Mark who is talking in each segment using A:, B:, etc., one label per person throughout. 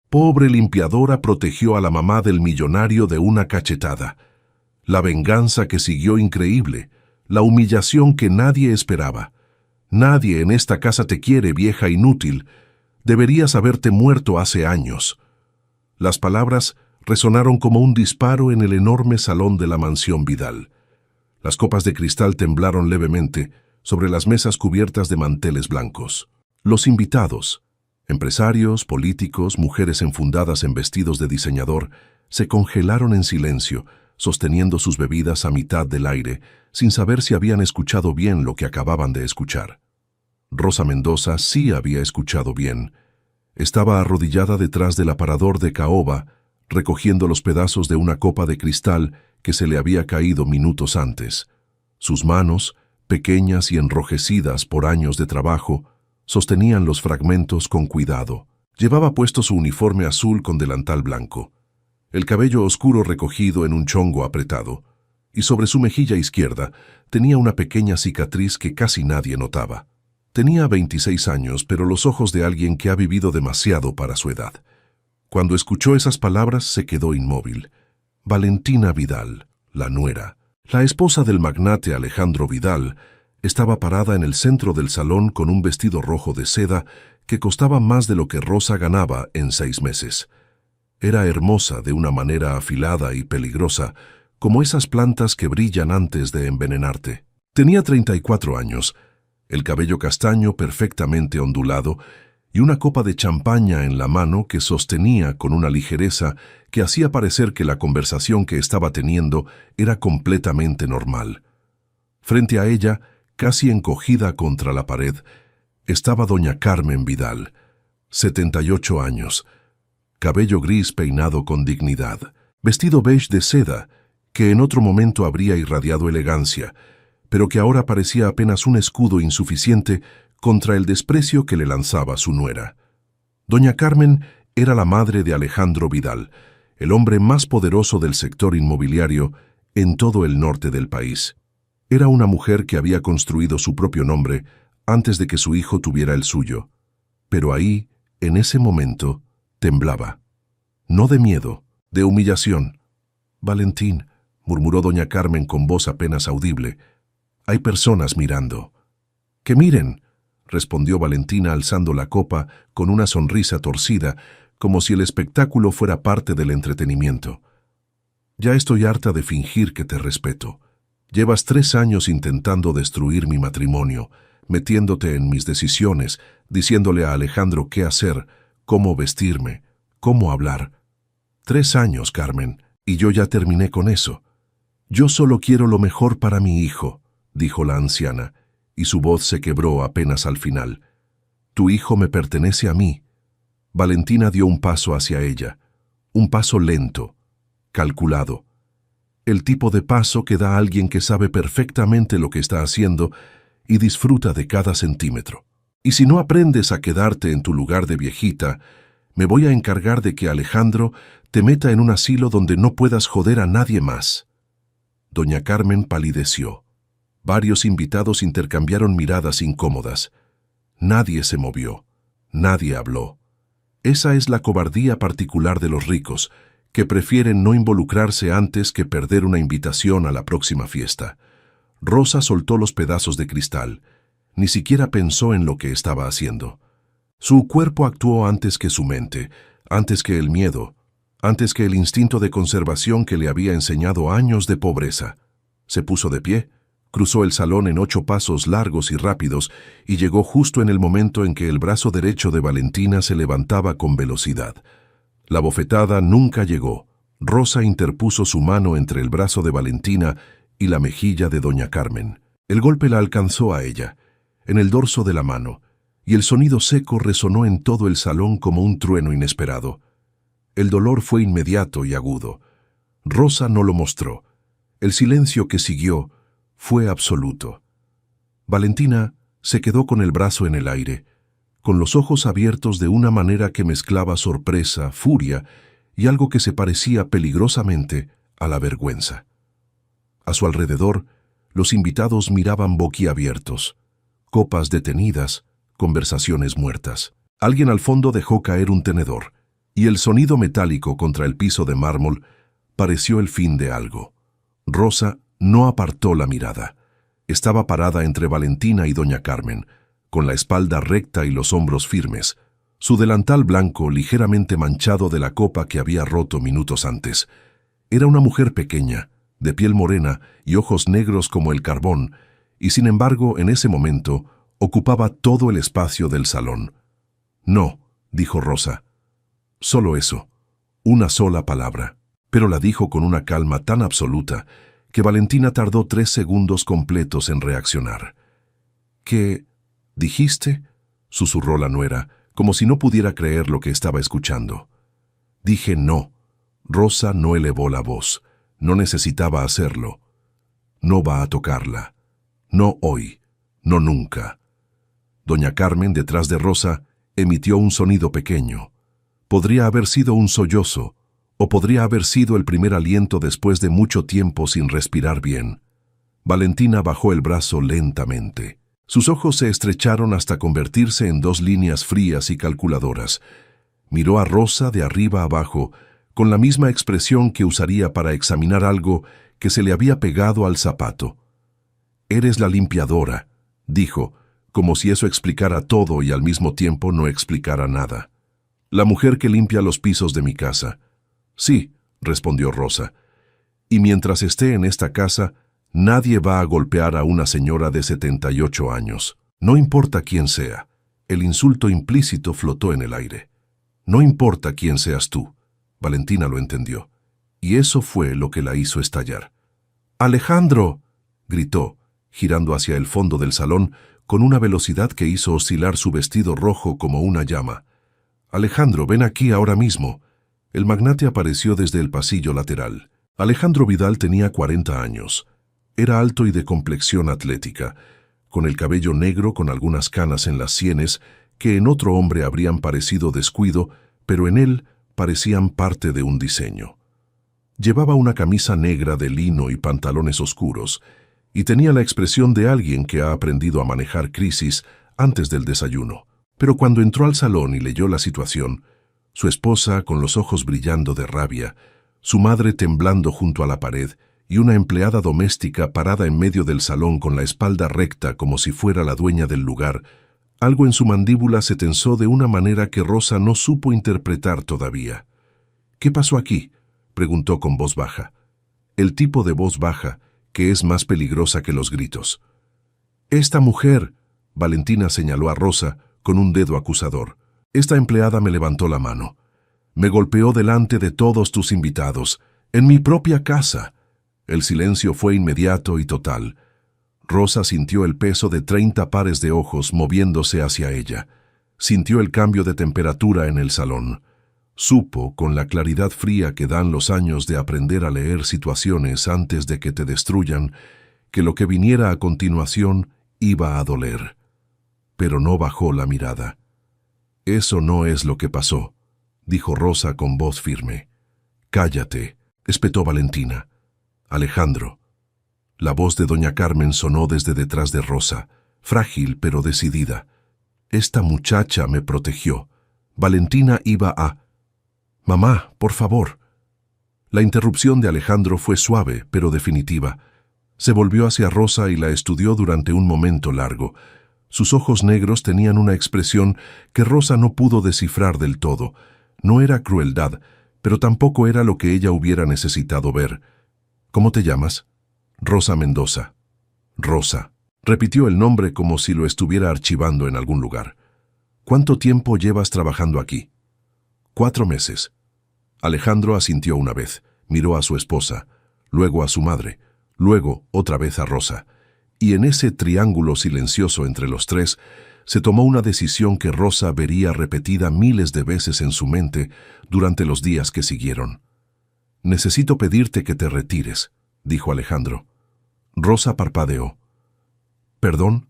A: Pobre limpiadora protegió a la mamá del millonario de una cachetada. La venganza que siguió increíble, la humillación que nadie esperaba. Nadie en esta casa te quiere, vieja inútil. Deberías haberte muerto hace años. Las palabras resonaron como un disparo en el enorme salón de la mansión Vidal. Las copas de cristal temblaron levemente sobre las mesas cubiertas de manteles blancos. Los invitados, empresarios, políticos, mujeres enfundadas en vestidos de diseñador, se congelaron en silencio, sosteniendo sus bebidas a mitad del aire, sin saber si habían escuchado bien lo que acababan de escuchar. Rosa Mendoza sí había escuchado bien. Estaba arrodillada detrás del aparador de caoba, recogiendo los pedazos de una copa de cristal que se le había caído minutos antes. Sus manos, pequeñas y enrojecidas por años de trabajo, sostenían los fragmentos con cuidado. Llevaba puesto su uniforme azul con delantal blanco, el cabello oscuro recogido en un chongo apretado, y sobre su mejilla izquierda tenía una pequeña cicatriz que casi nadie notaba. Tenía 26 años, pero los ojos de alguien que ha vivido demasiado para su edad. Cuando escuchó esas palabras se quedó inmóvil. Valentina Vidal, la nuera, la esposa del magnate Alejandro Vidal, estaba parada en el centro del salón con un vestido rojo de seda que costaba más de lo que Rosa ganaba en 6 meses. Era hermosa de una manera afilada y peligrosa, como esas plantas que brillan antes de envenenarte. Tenía 34 años, el cabello castaño perfectamente ondulado y una copa de champaña en la mano que sostenía con una ligereza que hacía parecer que la conversación que estaba teniendo era completamente normal. Frente a ella, casi encogida contra la pared, estaba doña Carmen Vidal, 78 años, cabello gris peinado con dignidad, vestido beige de seda, que en otro momento habría irradiado elegancia, pero que ahora parecía apenas un escudo insuficiente contra el desprecio que le lanzaba su nuera. Doña Carmen era la madre de Alejandro Vidal, el hombre más poderoso del sector inmobiliario en todo el norte del país. Era una mujer que había construido su propio nombre antes de que su hijo tuviera el suyo. Pero ahí, en ese momento, temblaba. No de miedo, de humillación. «Valentín», murmuró doña Carmen con voz apenas audible, «hay personas mirando». «¡Que miren!», respondió Valentina alzando la copa con una sonrisa torcida, como si el espectáculo fuera parte del entretenimiento. «Ya estoy harta de fingir que te respeto. Llevas 3 años intentando destruir mi matrimonio, metiéndote en mis decisiones, diciéndole a Alejandro qué hacer, cómo vestirme, cómo hablar. 3 años, Carmen, y yo ya terminé con eso. Yo solo quiero lo mejor para mi hijo», dijo la anciana, y su voz se quebró apenas al final. «Tu hijo me pertenece a mí». Valentina dio un paso hacia ella, un paso lento, calculado. El tipo de paso que da alguien que sabe perfectamente lo que está haciendo y disfruta de cada centímetro. «Y si no aprendes a quedarte en tu lugar de viejita, me voy a encargar de que Alejandro te meta en un asilo donde no puedas joder a nadie más». Doña Carmen palideció. Varios invitados intercambiaron miradas incómodas. Nadie se movió. Nadie habló. Esa es la cobardía particular de los ricos, que prefieren no involucrarse antes que perder una invitación a la próxima fiesta. Rosa soltó los pedazos de cristal. Ni siquiera pensó en lo que estaba haciendo. Su cuerpo actuó antes que su mente, antes que el miedo, antes que el instinto de conservación que le había enseñado años de pobreza. Se puso de pie, cruzó el salón en 8 pasos largos y rápidos y llegó justo en el momento en que el brazo derecho de Valentina se levantaba con velocidad. La bofetada nunca llegó. Rosa interpuso su mano entre el brazo de Valentina y la mejilla de doña Carmen. El golpe la alcanzó a ella, en el dorso de la mano, y el sonido seco resonó en todo el salón como un trueno inesperado. El dolor fue inmediato y agudo. Rosa no lo mostró. El silencio que siguió fue absoluto. Valentina se quedó con el brazo en el aire, con los ojos abiertos de una manera que mezclaba sorpresa, furia y algo que se parecía peligrosamente a la vergüenza. A su alrededor, los invitados miraban boquiabiertos, copas detenidas, conversaciones muertas. Alguien al fondo dejó caer un tenedor, y el sonido metálico contra el piso de mármol pareció el fin de algo. Rosa no apartó la mirada. Estaba parada entre Valentina y doña Carmen, con la espalda recta y los hombros firmes, su delantal blanco ligeramente manchado de la copa que había roto minutos antes. Era una mujer pequeña, de piel morena y ojos negros como el carbón, y sin embargo, en ese momento, ocupaba todo el espacio del salón. «No», dijo Rosa. Solo eso, una sola palabra, pero la dijo con una calma tan absoluta que Valentina tardó 3 segundos completos en reaccionar. «¿Qué dijiste?», susurró la nuera, como si no pudiera creer lo que estaba escuchando. «Dije no». Rosa no elevó la voz. No necesitaba hacerlo. «No va a tocarla. No hoy. No nunca». Doña Carmen, detrás de Rosa, emitió un sonido pequeño. Podría haber sido un sollozo, o podría haber sido el primer aliento después de mucho tiempo sin respirar bien. Valentina bajó el brazo lentamente. Sus ojos se estrecharon hasta convertirse en 2 líneas frías y calculadoras. Miró a Rosa de arriba abajo, con la misma expresión que usaría para examinar algo que se le había pegado al zapato. «Eres la limpiadora», dijo, como si eso explicara todo y al mismo tiempo no explicara nada. «La mujer que limpia los pisos de mi casa». «Sí», respondió Rosa. «Y mientras esté en esta casa, nadie va a golpear a una señora de 78 años. No importa quién sea». El insulto implícito flotó en el aire. «No importa quién seas tú». Valentina lo entendió. Y eso fue lo que la hizo estallar. «¡Alejandro!», gritó, girando hacia el fondo del salón con una velocidad que hizo oscilar su vestido rojo como una llama. «Alejandro, ven aquí ahora mismo». El magnate apareció desde el pasillo lateral. Alejandro Vidal tenía 40 años. Era alto y de complexión atlética, con el cabello negro con algunas canas en las sienes que en otro hombre habrían parecido descuido, pero en él parecían parte de un diseño. Llevaba una camisa negra de lino y pantalones oscuros, y tenía la expresión de alguien que ha aprendido a manejar crisis antes del desayuno. Pero cuando entró al salón y leyó la situación, su esposa con los ojos brillando de rabia, su madre temblando junto a la pared y una empleada doméstica parada en medio del salón con la espalda recta como si fuera la dueña del lugar, algo en su mandíbula se tensó de una manera que Rosa no supo interpretar todavía. «¿Qué pasó aquí?», preguntó con voz baja. El tipo de voz baja que es más peligrosa que los gritos. «Esta mujer», Valentina señaló a Rosa con un dedo acusador. «Esta empleada me levantó la mano. Me golpeó delante de todos tus invitados, en mi propia casa». El silencio fue inmediato y total. Rosa sintió el peso de 30 pares de ojos moviéndose hacia ella. Sintió el cambio de temperatura en el salón. Supo, con la claridad fría que dan los años de aprender a leer situaciones antes de que te destruyan, que lo que viniera a continuación iba a doler. Pero no bajó la mirada. «Eso no es lo que pasó», dijo Rosa con voz firme. «Cállate», espetó Valentina. «Alejandro». La voz de doña Carmen sonó desde detrás de Rosa, frágil pero decidida. «Esta muchacha me protegió. Valentina iba a...» «Mamá, por favor». La interrupción de Alejandro fue suave pero definitiva. Se volvió hacia Rosa y la estudió durante un momento largo. Sus ojos negros tenían una expresión que Rosa no pudo descifrar del todo. No era crueldad, pero tampoco era lo que ella hubiera necesitado ver. «¿Cómo te llamas?» «Rosa Mendoza». «Rosa», repitió el nombre como si lo estuviera archivando en algún lugar. «¿Cuánto tiempo llevas trabajando aquí?» 4 meses. Alejandro asintió una vez, miró a su esposa, luego a su madre, luego otra vez a Rosa, y en ese triángulo silencioso entre los tres, se tomó una decisión que Rosa vería repetida miles de veces en su mente durante los días que siguieron. «Necesito pedirte que te retires», dijo Alejandro. Rosa parpadeó. «¿Perdón?»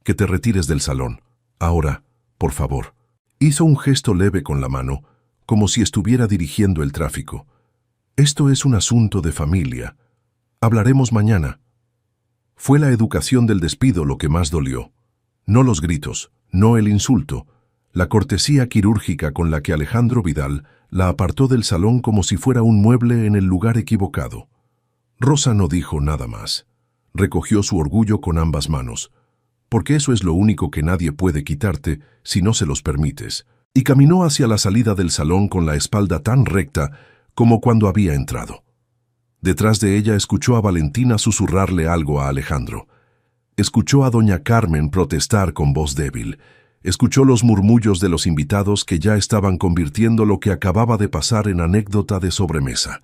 A: «Que te retires del salón. Ahora, por favor». Hizo un gesto leve con la mano, como si estuviera dirigiendo el tráfico. «Esto es un asunto de familia. Hablaremos mañana». Fue la educación del despido lo que más dolió. No los gritos, no el insulto. la cortesía quirúrgica con la que Alejandro Vidal la apartó del salón como si fuera un mueble en el lugar equivocado. Rosa no dijo nada más. Recogió su orgullo con ambas manos, porque eso es lo único que nadie puede quitarte si no se los permites, y caminó hacia la salida del salón con la espalda tan recta como cuando había entrado. Detrás de ella escuchó a Valentina susurrarle algo a Alejandro. Escuchó a doña Carmen protestar con voz débil. Escuchó los murmullos de los invitados que ya estaban convirtiendo lo que acababa de pasar en anécdota de sobremesa.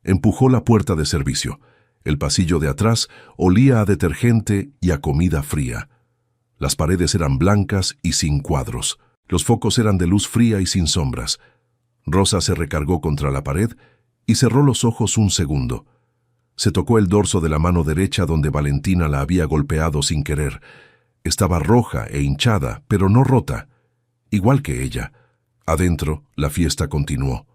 A: Empujó la puerta de servicio. El pasillo de atrás olía a detergente y a comida fría. Las paredes eran blancas y sin cuadros. Los focos eran de luz fría y sin sombras. Rosa se recargó contra la pared y cerró los ojos un segundo. Se tocó el dorso de la mano derecha donde Valentina la había golpeado sin querer. Estaba roja e hinchada, pero no rota. Igual que ella. Adentro, la fiesta continuó.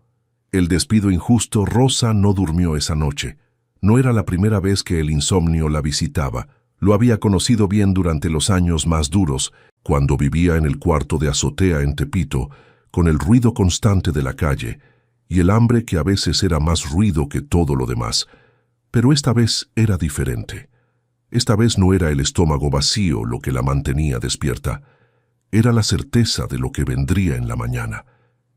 A: El despido injusto, Rosa no durmió esa noche. No era la primera vez que el insomnio la visitaba. Lo había conocido bien durante los años más duros, cuando vivía en el cuarto de azotea en Tepito, con el ruido constante de la calle, y el hambre que a veces era más ruido que todo lo demás. Pero esta vez era diferente. Esta vez no era el estómago vacío lo que la mantenía despierta. Era la certeza de lo que vendría en la mañana.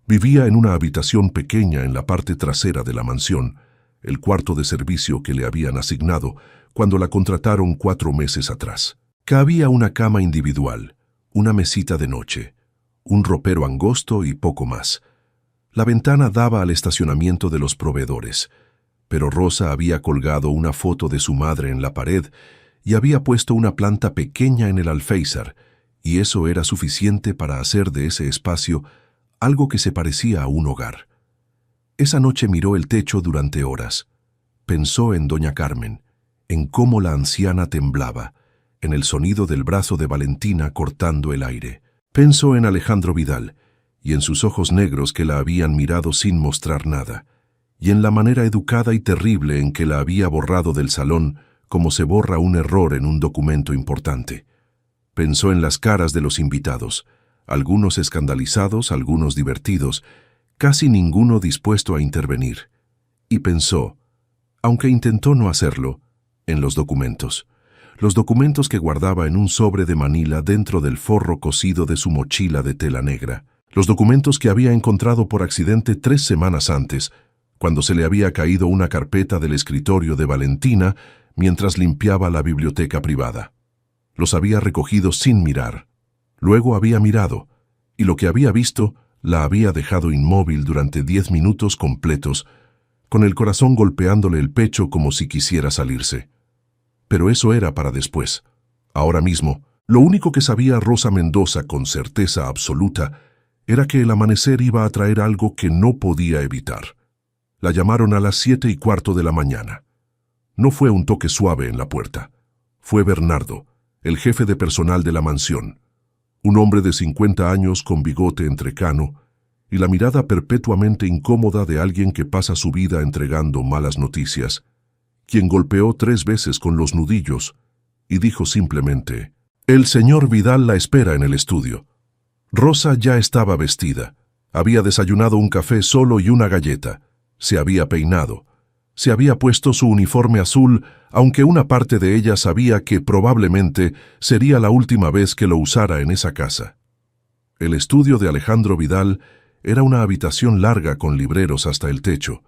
A: Vivía en una habitación pequeña en la parte trasera de la mansión, el cuarto de servicio que le habían asignado cuando la contrataron 4 meses atrás. Cabía una cama individual, una mesita de noche, un ropero angosto y poco más. La ventana daba al estacionamiento de los proveedores, pero Rosa había colgado una foto de su madre en la pared y había puesto una planta pequeña en el alféizar, y eso era suficiente para hacer de ese espacio algo que se parecía a un hogar. Esa noche miró el techo durante horas. Pensó en doña Carmen, en cómo la anciana temblaba, en el sonido del brazo de Valentina cortando el aire. Pensó en Alejandro Vidal y en sus ojos negros que la habían mirado sin mostrar nada, y en la manera educada y terrible en que la había borrado del salón como se borra un error en un documento importante. Pensó en las caras de los invitados, algunos escandalizados, algunos divertidos, casi ninguno dispuesto a intervenir. Y pensó, aunque intentó no hacerlo, en los documentos que guardaba en un sobre de Manila dentro del forro cosido de su mochila de tela negra, los documentos que había encontrado por accidente 3 semanas antes, cuando se le había caído una carpeta del escritorio de Valentina mientras limpiaba la biblioteca privada. Los había recogido sin mirar. Luego había mirado, y lo que había visto la había dejado inmóvil durante 10 minutos completos, con el corazón golpeándole el pecho como si quisiera salirse. Pero eso era para después. Ahora mismo, lo único que sabía Rosa Mendoza con certeza absoluta era que el amanecer iba a traer algo que no podía evitar. La llamaron a las 7:15 de la mañana. No fue un toque suave en la puerta. Fue Bernardo, el jefe de personal de la mansión, un hombre de 50 años con bigote entrecano y la mirada perpetuamente incómoda de alguien que pasa su vida entregando malas noticias, quien golpeó 3 veces con los nudillos y dijo simplemente: «El señor Vidal la espera en el estudio». Rosa ya estaba vestida. Había desayunado un café solo y una galleta. Se había peinado. Se había puesto su uniforme azul, aunque una parte de ella sabía que probablemente sería la última vez que lo usara en esa casa. El estudio de Alejandro Vidal era una habitación larga con libreros hasta el techo,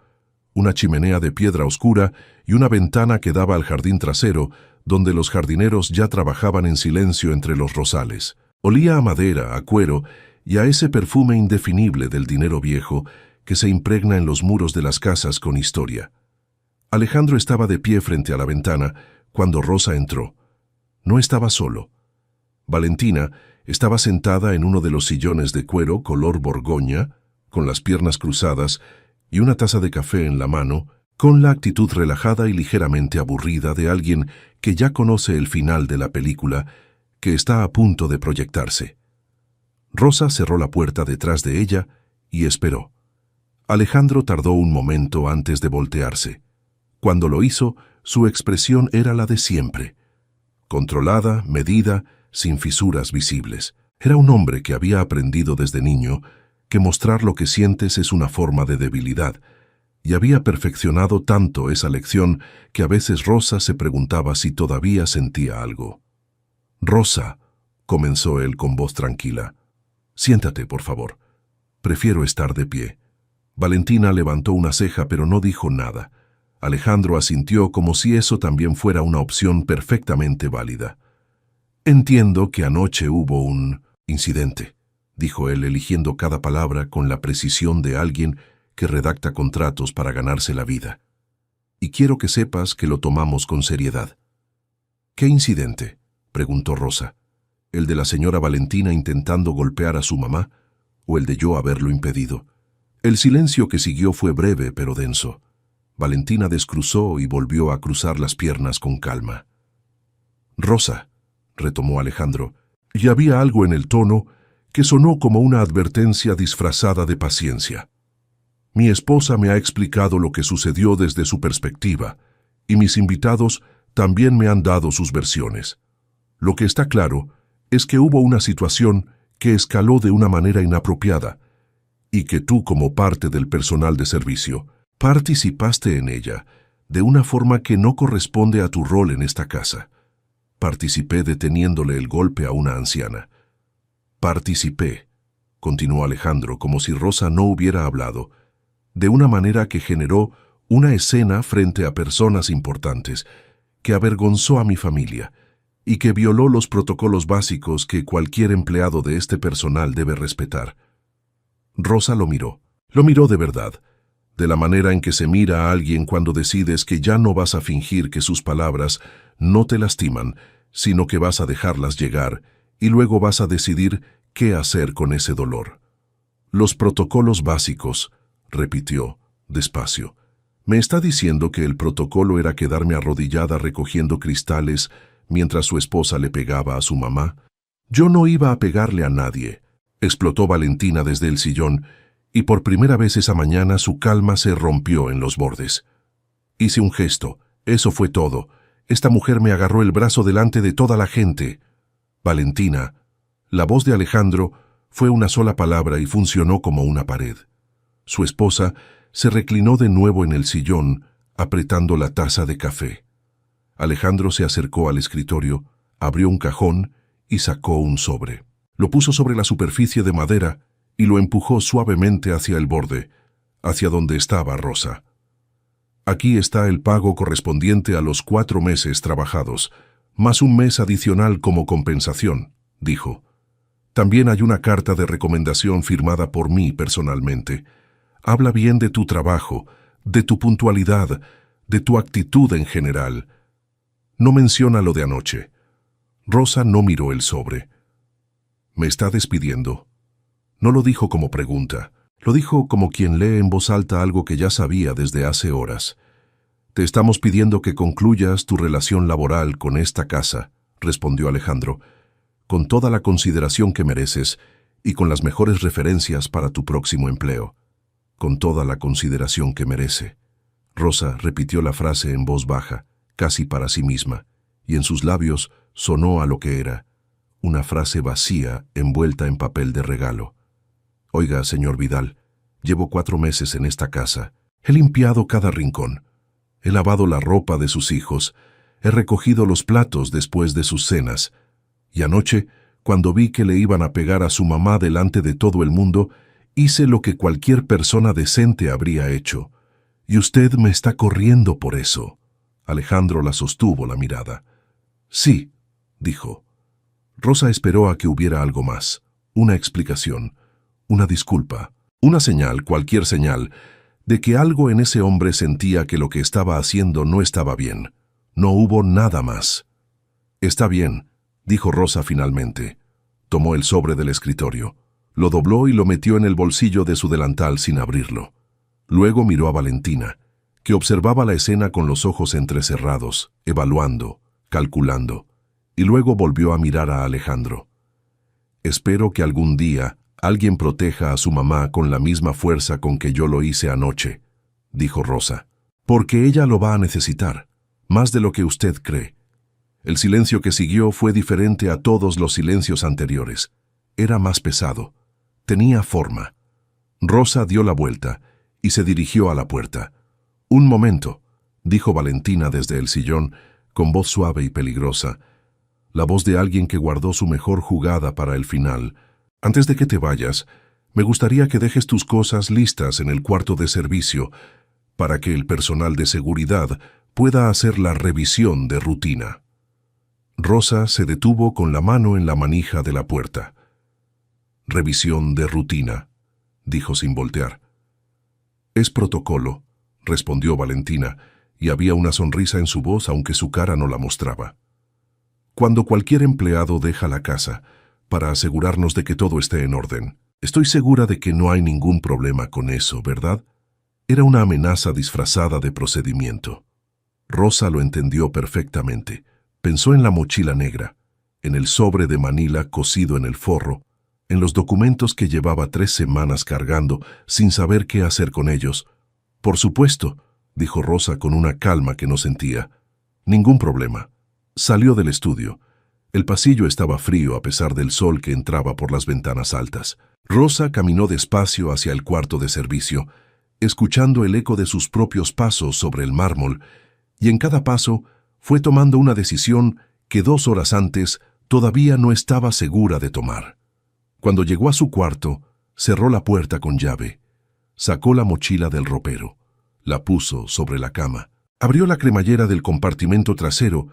A: una chimenea de piedra oscura y una ventana que daba al jardín trasero, donde los jardineros ya trabajaban en silencio entre los rosales. Olía a madera, a cuero y a ese perfume indefinible del dinero viejo que se impregna en los muros de las casas con historia. Alejandro estaba de pie frente a la ventana cuando Rosa entró. No estaba solo. Valentina estaba sentada en uno de los sillones de cuero color borgoña, con las piernas cruzadas y una taza de café en la mano, con la actitud relajada y ligeramente aburrida de alguien que ya conoce el final de la película que está a punto de proyectarse. Rosa cerró la puerta detrás de ella y esperó. Alejandro tardó un momento antes de voltearse. Cuando lo hizo, su expresión era la de siempre, controlada, medida, sin fisuras visibles. Era un hombre que había aprendido desde niño que mostrar lo que sientes es una forma de debilidad, y había perfeccionado tanto esa lección que a veces Rosa se preguntaba si todavía sentía algo. «Rosa», comenzó él con voz tranquila, «siéntate, por favor. Prefiero estar de pie». Valentina levantó una ceja pero no dijo nada. Alejandro asintió como si eso también fuera una opción perfectamente válida. «Entiendo que anoche hubo un incidente», dijo él, eligiendo cada palabra con la precisión de alguien que redacta contratos para ganarse la vida. «Y quiero que sepas que lo tomamos con seriedad». «¿Qué incidente?», preguntó Rosa. ¿El de la señora Valentina intentando golpear a su mamá o el de yo haberlo impedido? El silencio que siguió fue breve pero denso. Valentina descruzó y volvió a cruzar las piernas con calma. «Rosa», retomó Alejandro, y había algo en el tono que sonó como una advertencia disfrazada de paciencia. «Mi esposa me ha explicado lo que sucedió desde su perspectiva, y mis invitados también me han dado sus versiones. Lo que está claro es que hubo una situación que escaló de una manera inapropiada, y que tú, como parte del personal de servicio, participaste en ella de una forma que no corresponde a tu rol en esta casa. Participé deteniéndole el golpe a una anciana. Participé», continuó Alejandro como si Rosa no hubiera hablado, «de una manera que generó una escena frente a personas importantes, que avergonzó a mi familia y que violó los protocolos básicos que cualquier empleado de este personal debe respetar». Rosa lo miró de verdad, de la manera en que se mira a alguien cuando decides que ya no vas a fingir que sus palabras no te lastiman, sino que vas a dejarlas llegar y luego vas a decidir qué hacer con ese dolor. «Los protocolos básicos», repitió, despacio. «¿Me está diciendo que el protocolo era quedarme arrodillada recogiendo cristales mientras su esposa le pegaba a su mamá? Yo no iba a pegarle a nadie», explotó Valentina desde el sillón, y por primera vez esa mañana su calma se rompió en los bordes. «Hice un gesto, eso fue todo. Esta mujer me agarró el brazo delante de toda la gente». «Valentina». La voz de Alejandro fue una sola palabra y funcionó como una pared. Su esposa se reclinó de nuevo en el sillón, apretando la taza de café. Alejandro se acercó al escritorio, abrió un cajón y sacó un sobre. Lo puso sobre la superficie de madera y lo empujó suavemente hacia el borde, hacia donde estaba Rosa. «Aquí está el pago correspondiente a los 4 meses trabajados, más un mes adicional como compensación», dijo. «También hay una carta de recomendación firmada por mí personalmente. Habla bien de tu trabajo, de tu puntualidad, de tu actitud en general. No menciona lo de anoche». Rosa no miró el sobre. «¿Me está despidiendo?». No lo dijo como pregunta, lo dijo como quien lee en voz alta algo que ya sabía desde hace horas. «Te estamos pidiendo que concluyas tu relación laboral con esta casa», respondió Alejandro, «con toda la consideración que mereces y con las mejores referencias para tu próximo empleo». «Con toda la consideración que merece». Rosa repitió la frase en voz baja, casi para sí misma, y en sus labios sonó a lo que era, una frase vacía envuelta en papel de regalo. «Oiga, señor Vidal, llevo 4 meses en esta casa. He limpiado cada rincón. He lavado la ropa de sus hijos. He recogido los platos después de sus cenas. Y anoche, cuando vi que le iban a pegar a su mamá delante de todo el mundo, hice lo que cualquier persona decente habría hecho. Y usted me está corriendo por eso». Alejandro la sostuvo la mirada. «Sí», dijo. Rosa esperó a que hubiera algo más, una explicación, una disculpa, una señal, cualquier señal, de que algo en ese hombre sentía que lo que estaba haciendo no estaba bien. No hubo nada más. «Está bien», dijo Rosa finalmente. Tomó el sobre del escritorio, lo dobló y lo metió en el bolsillo de su delantal sin abrirlo. Luego miró a Valentina, que observaba la escena con los ojos entrecerrados, evaluando, calculando, y luego volvió a mirar a Alejandro. «Espero que algún día alguien proteja a su mamá con la misma fuerza con que yo lo hice anoche», dijo Rosa, «porque ella lo va a necesitar, más de lo que usted cree». El silencio que siguió fue diferente a todos los silencios anteriores. era más pesado. Tenía forma. Rosa dio la vuelta y se dirigió a la puerta. «Un momento», dijo Valentina desde el sillón, con voz suave y peligrosa, la voz de alguien que guardó su mejor jugada para el final. «Antes de que te vayas, me gustaría que dejes tus cosas listas en el cuarto de servicio para que el personal de seguridad pueda hacer la revisión de rutina». Rosa se detuvo con la mano en la manija de la puerta. «Revisión de rutina», dijo sin voltear. «Es protocolo», respondió Valentina, y había una sonrisa en su voz aunque su cara no la mostraba. «Cuando cualquier empleado deja la casa, para asegurarnos de que todo esté en orden. Estoy segura de que no hay ningún problema con eso, ¿verdad?». Era una amenaza disfrazada de procedimiento. Rosa lo entendió perfectamente. Pensó en la mochila negra, en el sobre de Manila cosido en el forro, en los documentos que llevaba 3 semanas cargando sin saber qué hacer con ellos. «Por supuesto», dijo Rosa con una calma que no sentía. «Ningún problema». Salió del estudio. El pasillo estaba frío a pesar del sol que entraba por las ventanas altas. Rosa caminó despacio hacia el cuarto de servicio, escuchando el eco de sus propios pasos sobre el mármol, y en cada paso fue tomando una decisión que 2 horas antes todavía no estaba segura de tomar. Cuando llegó a su cuarto, cerró la puerta con llave. Sacó la mochila del ropero. La puso sobre la cama. Abrió la cremallera del compartimento trasero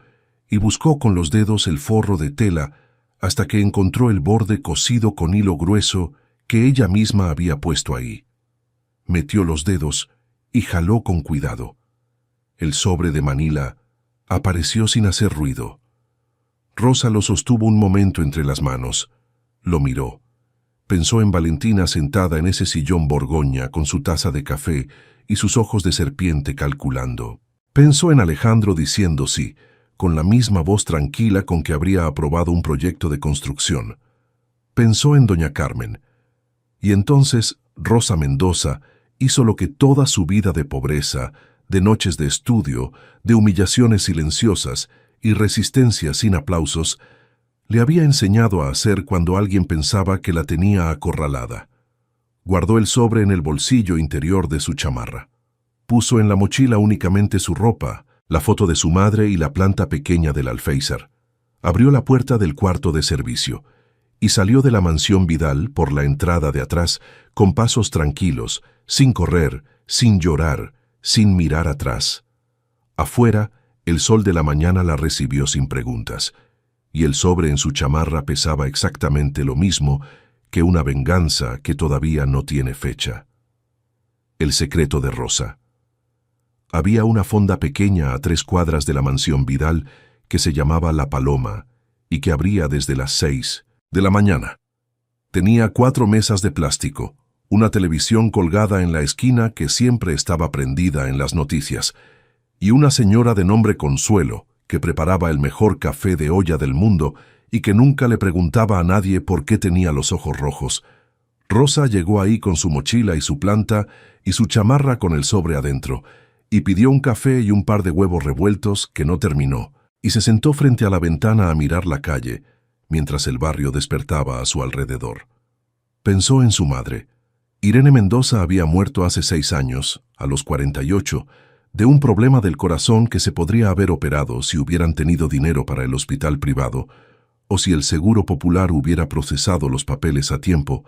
A: y buscó con los dedos el forro de tela hasta que encontró el borde cosido con hilo grueso que ella misma había puesto ahí. Metió los dedos y jaló con cuidado. El sobre de Manila apareció sin hacer ruido. Rosa lo sostuvo un momento entre las manos. Lo miró. Pensó en Valentina sentada en ese sillón borgoña con su taza de café y sus ojos de serpiente calculando. Pensó en Alejandro diciendo sí, con la misma voz tranquila con que habría aprobado un proyecto de construcción. Pensó en doña Carmen. Y entonces Rosa Mendoza hizo lo que toda su vida de pobreza, de noches de estudio, de humillaciones silenciosas y resistencia sin aplausos, le había enseñado a hacer cuando alguien pensaba que la tenía acorralada. Guardó el sobre en el bolsillo interior de su chamarra. Puso en la mochila únicamente su ropa, la foto de su madre y la planta pequeña del alféizar. Abrió la puerta del cuarto de servicio y salió de la mansión Vidal por la entrada de atrás con pasos tranquilos, sin correr, sin llorar, sin mirar atrás. Afuera, el sol de la mañana la recibió sin preguntas, y el sobre en su chamarra pesaba exactamente lo mismo que una venganza que todavía no tiene fecha. El secreto de Rosa. Había una fonda pequeña a 3 cuadras de la mansión Vidal que se llamaba La Paloma y que abría desde las 6 de la mañana. Tenía 4 mesas de plástico, una televisión colgada en la esquina que siempre estaba prendida en las noticias, y una señora de nombre Consuelo que preparaba el mejor café de olla del mundo y que nunca le preguntaba a nadie por qué tenía los ojos rojos. Rosa llegó ahí con su mochila y su planta y su chamarra con el sobre adentro, y pidió un café y un par de huevos revueltos que no terminó, y se sentó frente a la ventana a mirar la calle, mientras el barrio despertaba a su alrededor. Pensó en su madre. Irene Mendoza había muerto hace 6 años, a los 48, de un problema del corazón que se podría haber operado si hubieran tenido dinero para el hospital privado, o si el Seguro Popular hubiera procesado los papeles a tiempo,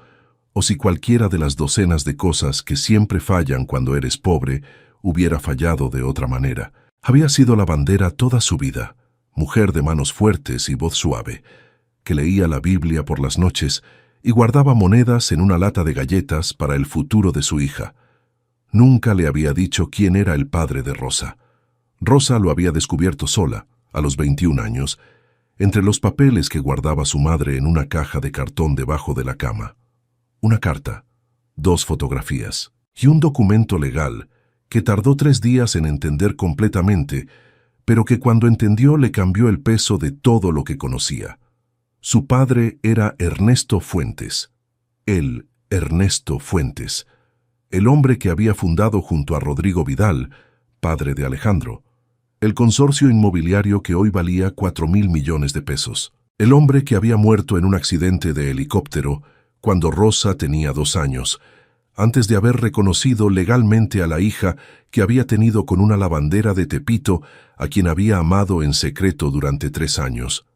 A: o si cualquiera de las docenas de cosas que siempre fallan cuando eres pobre hubiera fallado de otra manera. Había sido lavandera toda su vida, mujer de manos fuertes y voz suave, que leía la Biblia por las noches y guardaba monedas en una lata de galletas para el futuro de su hija. Nunca le había dicho quién era el padre de Rosa. Rosa lo había descubierto sola, a los 21 años, entre los papeles que guardaba su madre en una caja de cartón debajo de la cama. Una carta, 2 fotografías y un documento legal que tardó 3 días en entender completamente, pero que cuando entendió le cambió el peso de todo lo que conocía. Su padre era Ernesto Fuentes. Él, Ernesto Fuentes, el hombre que había fundado junto a Rodrigo Vidal, padre de Alejandro, el consorcio inmobiliario que hoy valía 4.000 millones de pesos. El hombre que había muerto en un accidente de helicóptero cuando Rosa tenía 2 años, antes de haber reconocido legalmente a la hija que había tenido con una lavandera de Tepito a quien había amado en secreto durante 3 años.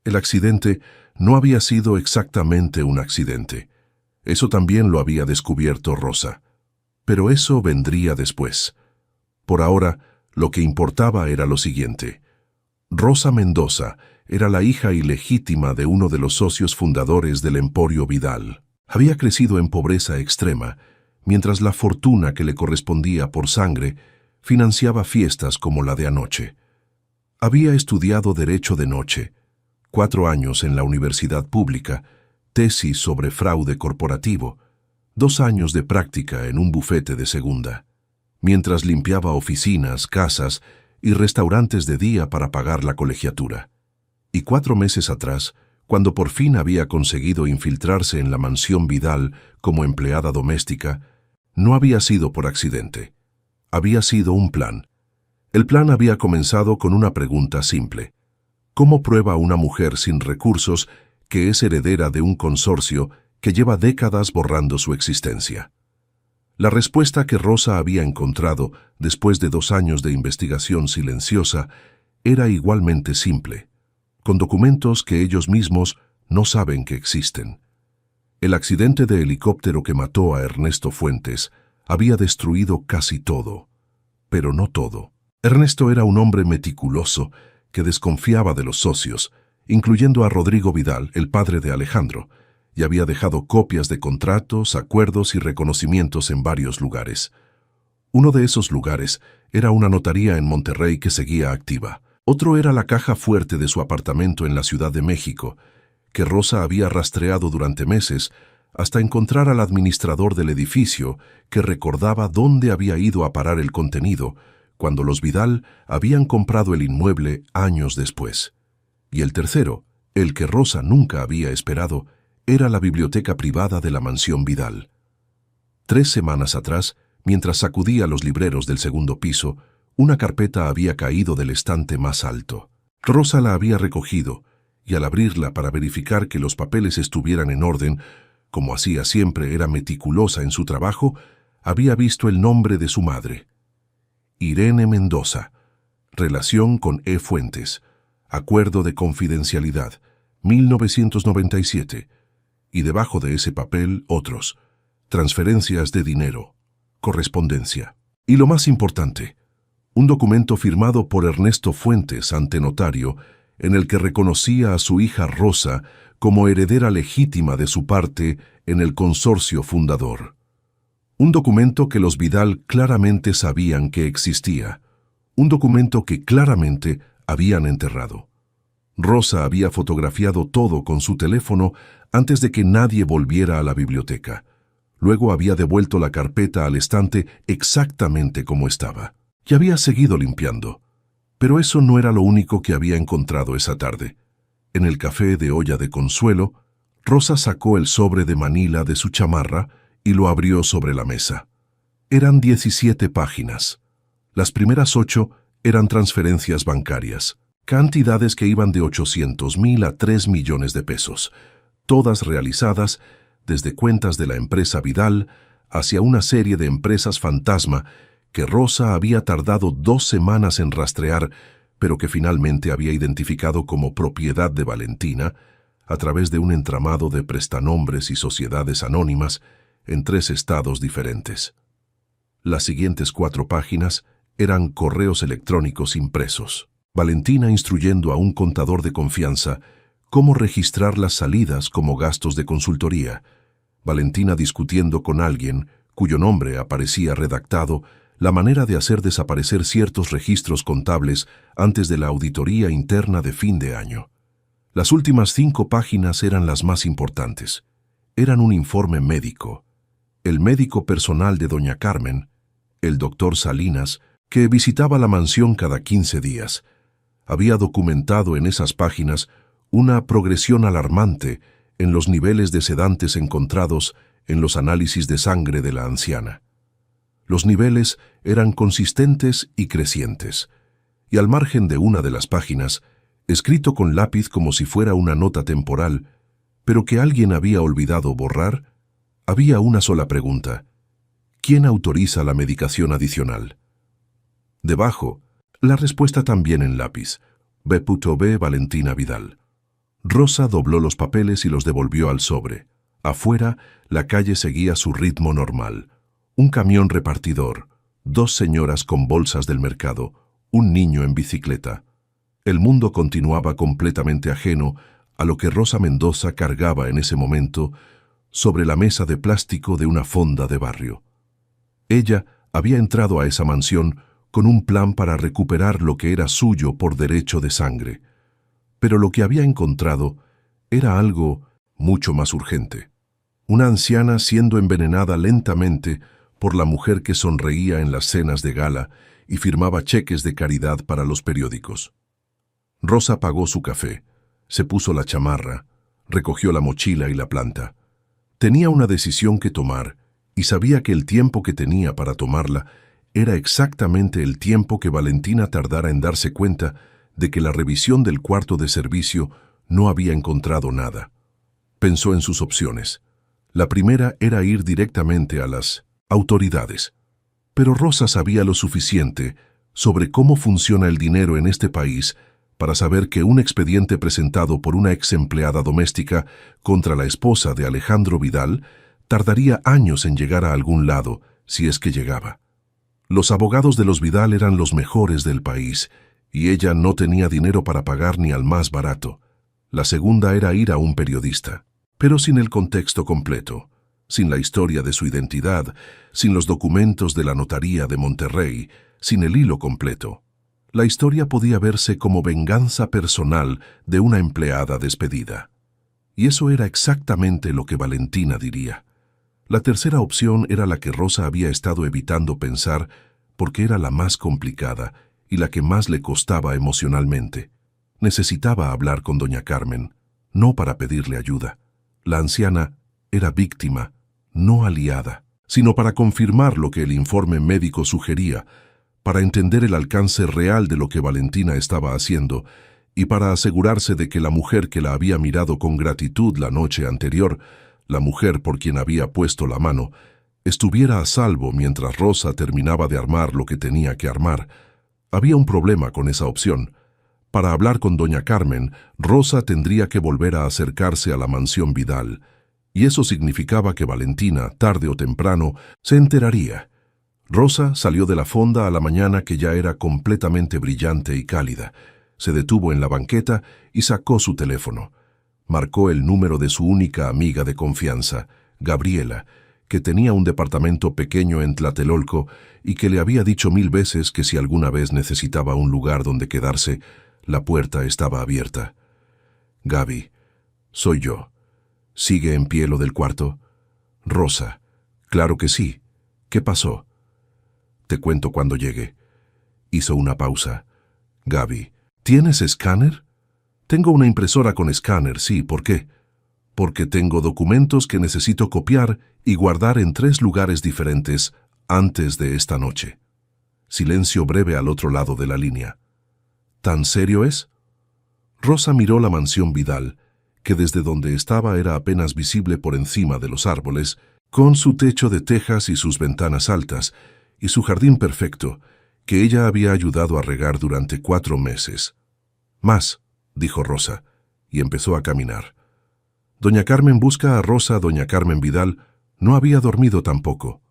A: El accidente no había sido exactamente un accidente. Eso también lo había descubierto Rosa. Pero eso vendría después. Por ahora, lo que importaba era lo siguiente. Rosa Mendoza era la hija ilegítima de uno de los socios fundadores del Emporio Vidal. Había crecido en pobreza extrema, mientras la fortuna que le correspondía por sangre financiaba fiestas como la de anoche. Había estudiado Derecho de noche, 4 años en la universidad pública, tesis sobre fraude corporativo, 2 años de práctica en un bufete de segunda, mientras limpiaba oficinas, casas y restaurantes de día para pagar la colegiatura. Y 4 meses atrás, cuando por fin había conseguido infiltrarse en la mansión Vidal como empleada doméstica, no había sido por accidente. Había sido un plan. El plan había comenzado con una pregunta simple. ¿Cómo prueba una mujer sin recursos que es heredera de un consorcio que lleva décadas borrando su existencia? La respuesta que Rosa había encontrado después de 2 años de investigación silenciosa era igualmente simple, con documentos que ellos mismos no saben que existen. El accidente de helicóptero que mató a Ernesto Fuentes había destruido casi todo, pero no todo. Ernesto era un hombre meticuloso que desconfiaba de los socios, incluyendo a Rodrigo Vidal, el padre de Alejandro, y había dejado copias de contratos, acuerdos y reconocimientos en varios lugares. Uno de esos lugares era una notaría en Monterrey que seguía activa. Otro era la caja fuerte de su apartamento en la Ciudad de México, que Rosa había rastreado durante meses hasta encontrar al administrador del edificio que recordaba dónde había ido a parar el contenido cuando los Vidal habían comprado el inmueble años después. Y el tercero, el que Rosa nunca había esperado, era la biblioteca privada de la mansión Vidal. 3 semanas atrás, mientras sacudía los libreros del segundo piso, una carpeta había caído del estante más alto. Rosa la había recogido, y al abrirla para verificar que los papeles estuvieran en orden, como hacía siempre, era meticulosa en su trabajo, había visto el nombre de su madre. Irene Mendoza, relación con E. Fuentes, acuerdo de confidencialidad, 1997, y debajo de ese papel otros, transferencias de dinero, correspondencia. Y lo más importante, un documento firmado por Ernesto Fuentes ante notario en el que reconocía a su hija Rosa como heredera legítima de su parte en el consorcio fundador. Un documento que los Vidal claramente sabían que existía, un documento que claramente habían enterrado. Rosa había fotografiado todo con su teléfono antes de que nadie volviera a la biblioteca. Luego había devuelto la carpeta al estante exactamente como estaba. Y había seguido limpiando. Pero eso no era lo único que había encontrado esa tarde. En el café de olla de Consuelo, Rosa sacó el sobre de Manila de su chamarra y lo abrió sobre la mesa. Eran 17 páginas. Las primeras 8 eran transferencias bancarias, cantidades que iban de 800,000 a 3 millones de pesos, todas realizadas desde cuentas de la empresa Vidal hacia una serie de empresas fantasma que Rosa había tardado 2 semanas en rastrear, pero que finalmente había identificado como propiedad de Valentina a través de un entramado de prestanombres y sociedades anónimas en 3 estados diferentes. Las siguientes 4 páginas eran correos electrónicos impresos. Valentina instruyendo a un contador de confianza cómo registrar las salidas como gastos de consultoría. Valentina discutiendo con alguien cuyo nombre aparecía redactado la manera de hacer desaparecer ciertos registros contables antes de la auditoría interna de fin de año. Las últimas 5 páginas eran las más importantes. Eran un informe médico. El médico personal de doña Carmen, el doctor Salinas, que visitaba la mansión cada 15 días, había documentado en esas páginas una progresión alarmante en los niveles de sedantes encontrados en los análisis de sangre de la anciana. Los niveles eran consistentes y crecientes, y al margen de una de las páginas escrito con lápiz como si fuera una nota temporal, pero que alguien había olvidado borrar. Había una sola pregunta: ¿quién autoriza la medicación adicional? Debajo, la respuesta también en lápiz: B.B. Valentina Vidal. Rosa dobló los papeles y los devolvió al sobre. Afuera, la calle seguía su ritmo normal. Un camión repartidor, dos señoras con bolsas del mercado, un niño en bicicleta. El mundo continuaba completamente ajeno a lo que Rosa Mendoza cargaba en ese momento sobre la mesa de plástico de una fonda de barrio. Ella había entrado a esa mansión con un plan para recuperar lo que era suyo por derecho de sangre. Pero lo que había encontrado era algo mucho más urgente. Una anciana siendo envenenada lentamente por la mujer que sonreía en las cenas de gala y firmaba cheques de caridad para los periódicos. Rosa pagó su café, se puso la chamarra, recogió la mochila y la planta. Tenía una decisión que tomar y sabía que el tiempo que tenía para tomarla era exactamente el tiempo que Valentina tardara en darse cuenta de que la revisión del cuarto de servicio no había encontrado nada. Pensó en sus opciones. La primera era ir directamente a las autoridades. Pero Rosa sabía lo suficiente sobre cómo funciona el dinero en este país para saber que un expediente presentado por una ex empleada doméstica contra la esposa de Alejandro Vidal tardaría años en llegar a algún lado, si es que llegaba. Los abogados de los Vidal eran los mejores del país, y ella no tenía dinero para pagar ni al más barato. La segunda era ir a un periodista, pero sin el contexto completo, sin la historia de su identidad, sin los documentos de la notaría de Monterrey, sin el hilo completo. La historia podía verse como venganza personal de una empleada despedida. Y eso era exactamente lo que Valentina diría. La tercera opción era la que Rosa había estado evitando pensar porque era la más complicada y la que más le costaba emocionalmente. Necesitaba hablar con doña Carmen, no para pedirle ayuda. La anciana era víctima, no aliada, sino para confirmar lo que el informe médico sugería, para entender el alcance real de lo que Valentina estaba haciendo y para asegurarse de que la mujer que la había mirado con gratitud la noche anterior, la mujer por quien había puesto la mano, estuviera a salvo mientras Rosa terminaba de armar lo que tenía que armar. Había un problema con esa opción. Para hablar con doña Carmen, Rosa tendría que volver a acercarse a la mansión Vidal, y eso significaba que Valentina, tarde o temprano, se enteraría. Rosa salió de la fonda a la mañana que ya era completamente brillante y cálida. Se detuvo en la banqueta y sacó su teléfono. Marcó el número de su única amiga de confianza, Gabriela, que tenía un departamento pequeño en Tlatelolco y que le había dicho 1000 veces que si alguna vez necesitaba un lugar donde quedarse, la puerta estaba abierta. Gaby, soy yo. ¿Sigue en pie lo del cuarto? Rosa, claro que sí. ¿Qué pasó? Te cuento cuando llegue. Hizo una pausa. Gaby, ¿tienes escáner? Tengo una impresora con escáner, sí. ¿Por qué? Porque tengo documentos que necesito copiar y guardar en 3 lugares diferentes antes de esta noche. Silencio breve al otro lado de la línea. ¿Tan serio es? Rosa miró la mansión Vidal, que desde donde estaba era apenas visible por encima de los árboles, con su techo de tejas y sus ventanas altas, y su jardín perfecto, que ella había ayudado a regar durante 4 meses. Más, dijo Rosa, y empezó a caminar. Doña Carmen busca a Rosa. Doña Carmen Vidal no había dormido tampoco.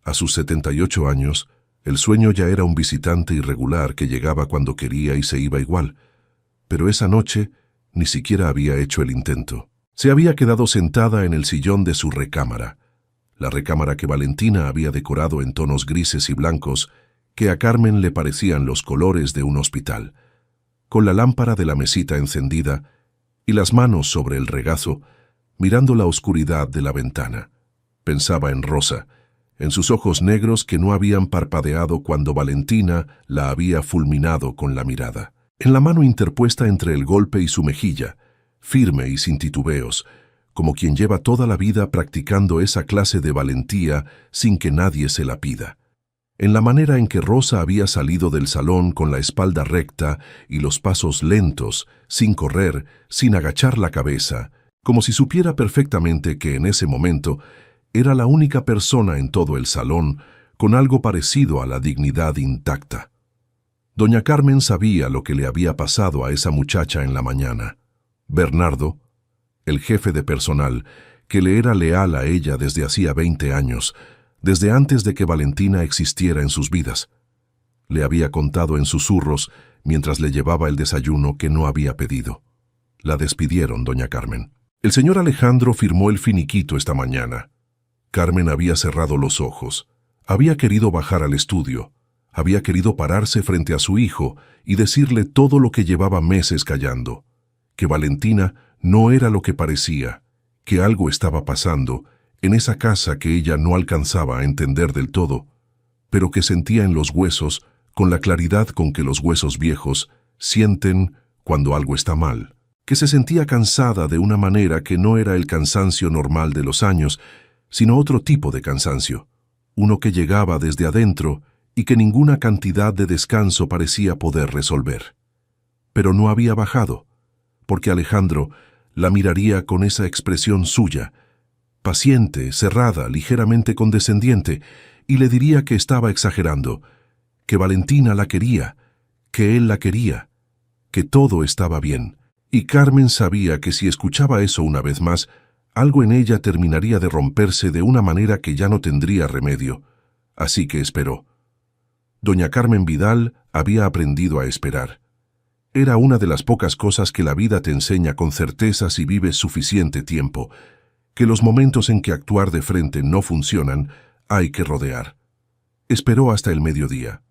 A: A sus 78 años, el sueño ya era un visitante irregular que llegaba cuando quería y se iba igual. Pero esa noche ni siquiera había hecho el intento. Se había quedado sentada en el sillón de su recámara, la recámara que Valentina había decorado en tonos grises y blancos que a Carmen le parecían los colores de un hospital, con la lámpara de la mesita encendida y las manos sobre el regazo, mirando la oscuridad de la ventana. Pensaba en Rosa, en sus ojos negros que no habían parpadeado cuando Valentina la había fulminado con la mirada, en la mano interpuesta entre el golpe y su mejilla, firme y sin titubeos, como quien lleva toda la vida practicando esa clase de valentía sin que nadie se la pida. en la manera en que Rosa había salido del salón con la espalda recta y los pasos lentos, sin correr, sin agachar la cabeza, como si supiera perfectamente que en ese momento era la única persona en todo el salón con algo parecido a la dignidad intacta. Doña Carmen sabía lo que le había pasado a esa muchacha en la mañana. Bernardo, el jefe de personal, que le era leal a ella desde hacía 20 años, desde antes de que Valentina existiera en sus vidas, le había contado en susurros mientras le llevaba el desayuno que no había pedido. La despidieron, doña Carmen. El señor Alejandro firmó el finiquito esta mañana. Carmen había cerrado los ojos. Había querido bajar al estudio. Había querido pararse frente a su hijo y decirle todo lo que llevaba meses callando. Que Valentina no era lo que parecía, que algo estaba pasando en esa casa que ella no alcanzaba a entender del todo, pero que sentía en los huesos con la claridad con que los huesos viejos sienten cuando algo está mal, que se sentía cansada de una manera que no era el cansancio normal de los años, sino otro tipo de cansancio, uno que llegaba desde adentro y que ninguna cantidad de descanso parecía poder resolver. Pero no había bajado, porque Alejandro la miraría con esa expresión suya, paciente, cerrada, ligeramente condescendiente, y le diría que estaba exagerando, que Valentina la quería, que él la quería, que todo estaba bien. Y Carmen sabía que si escuchaba eso una vez más, algo en ella terminaría de romperse de una manera que ya no tendría remedio. Así que esperó. Doña Carmen Vidal había aprendido a esperar. Era una de las pocas cosas que la vida te enseña con certeza si vives suficiente tiempo, que los momentos en que actuar de frente no funcionan, hay que rodear. Esperó hasta el mediodía.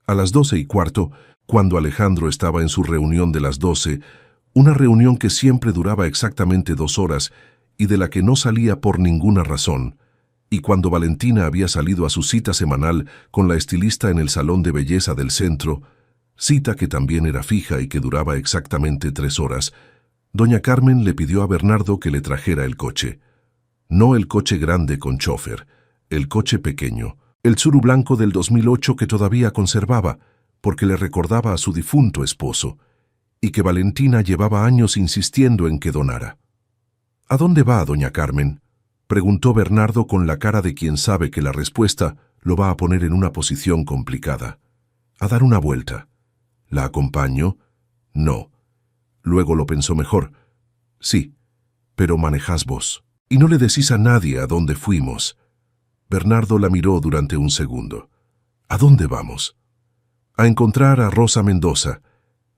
A: A las 12:15, cuando Alejandro estaba en su reunión de las 12, una reunión que siempre duraba exactamente 2 horas y de la que no salía por ninguna razón, y cuando Valentina había salido a su cita semanal con la estilista en el salón de belleza del centro, cita que también era fija y que duraba exactamente 3 horas, doña Carmen le pidió a Bernardo que le trajera el coche. No el coche grande con chofer, el coche pequeño, el Tsuru blanco del 2008 que todavía conservaba, porque le recordaba a su difunto esposo, y que Valentina llevaba años insistiendo en que donara. ¿A dónde va, doña Carmen?, preguntó Bernardo con la cara de quien sabe que la respuesta lo va a poner en una posición complicada. A dar una vuelta. ¿La acompaño? No. Luego lo pensó mejor. Sí, pero manejás vos. Y no le decís a nadie a dónde fuimos. Bernardo la miró durante un segundo. ¿A dónde vamos? A encontrar a Rosa Mendoza.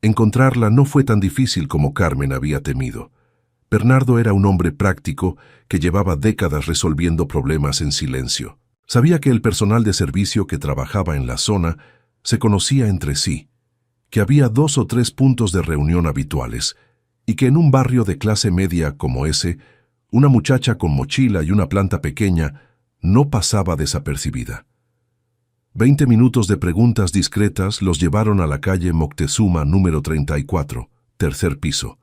A: Encontrarla no fue tan difícil como Carmen había temido. Bernardo era un hombre práctico que llevaba décadas resolviendo problemas en silencio. Sabía que el personal de servicio que trabajaba en la zona se conocía entre sí, que había 2 o 3 puntos de reunión habituales, y que en un barrio de clase media como ese, una muchacha con mochila y una planta pequeña no pasaba desapercibida. 20 minutos de preguntas discretas los llevaron a la calle Moctezuma número 34, tercer piso,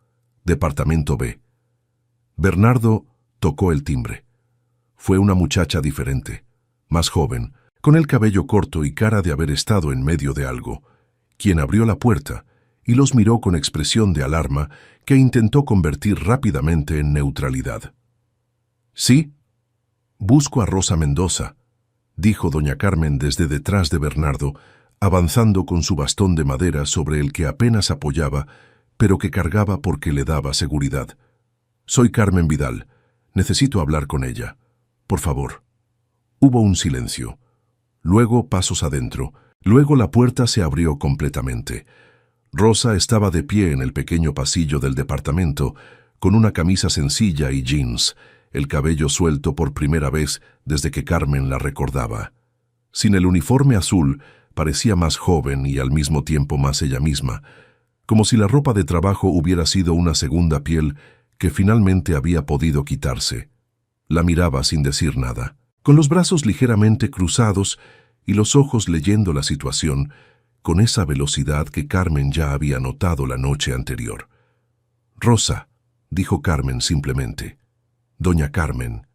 A: departamento B. Bernardo tocó el timbre. Fue una muchacha diferente, más joven, con el cabello corto y cara de haber estado en medio de algo, quien abrió la puerta y los miró con expresión de alarma que intentó convertir rápidamente en neutralidad. «Sí, busco a Rosa Mendoza», dijo doña Carmen desde detrás de Bernardo, avanzando con su bastón de madera sobre el que apenas apoyaba, pero que cargaba porque le daba seguridad. «Soy Carmen Vidal. Necesito hablar con ella. Por favor». Hubo un silencio. Luego pasos adentro. Luego la puerta se abrió completamente. Rosa estaba de pie en el pequeño pasillo del departamento, con una camisa sencilla y jeans, el cabello suelto por primera vez desde que Carmen la recordaba. Sin el uniforme azul, parecía más joven y al mismo tiempo más ella misma, como si la ropa de trabajo hubiera sido una segunda piel que finalmente había podido quitarse. La miraba sin decir nada, con los brazos ligeramente cruzados y los ojos leyendo la situación, con esa velocidad que Carmen ya había notado la noche anterior. «Rosa», dijo Carmen simplemente. «Doña Carmen».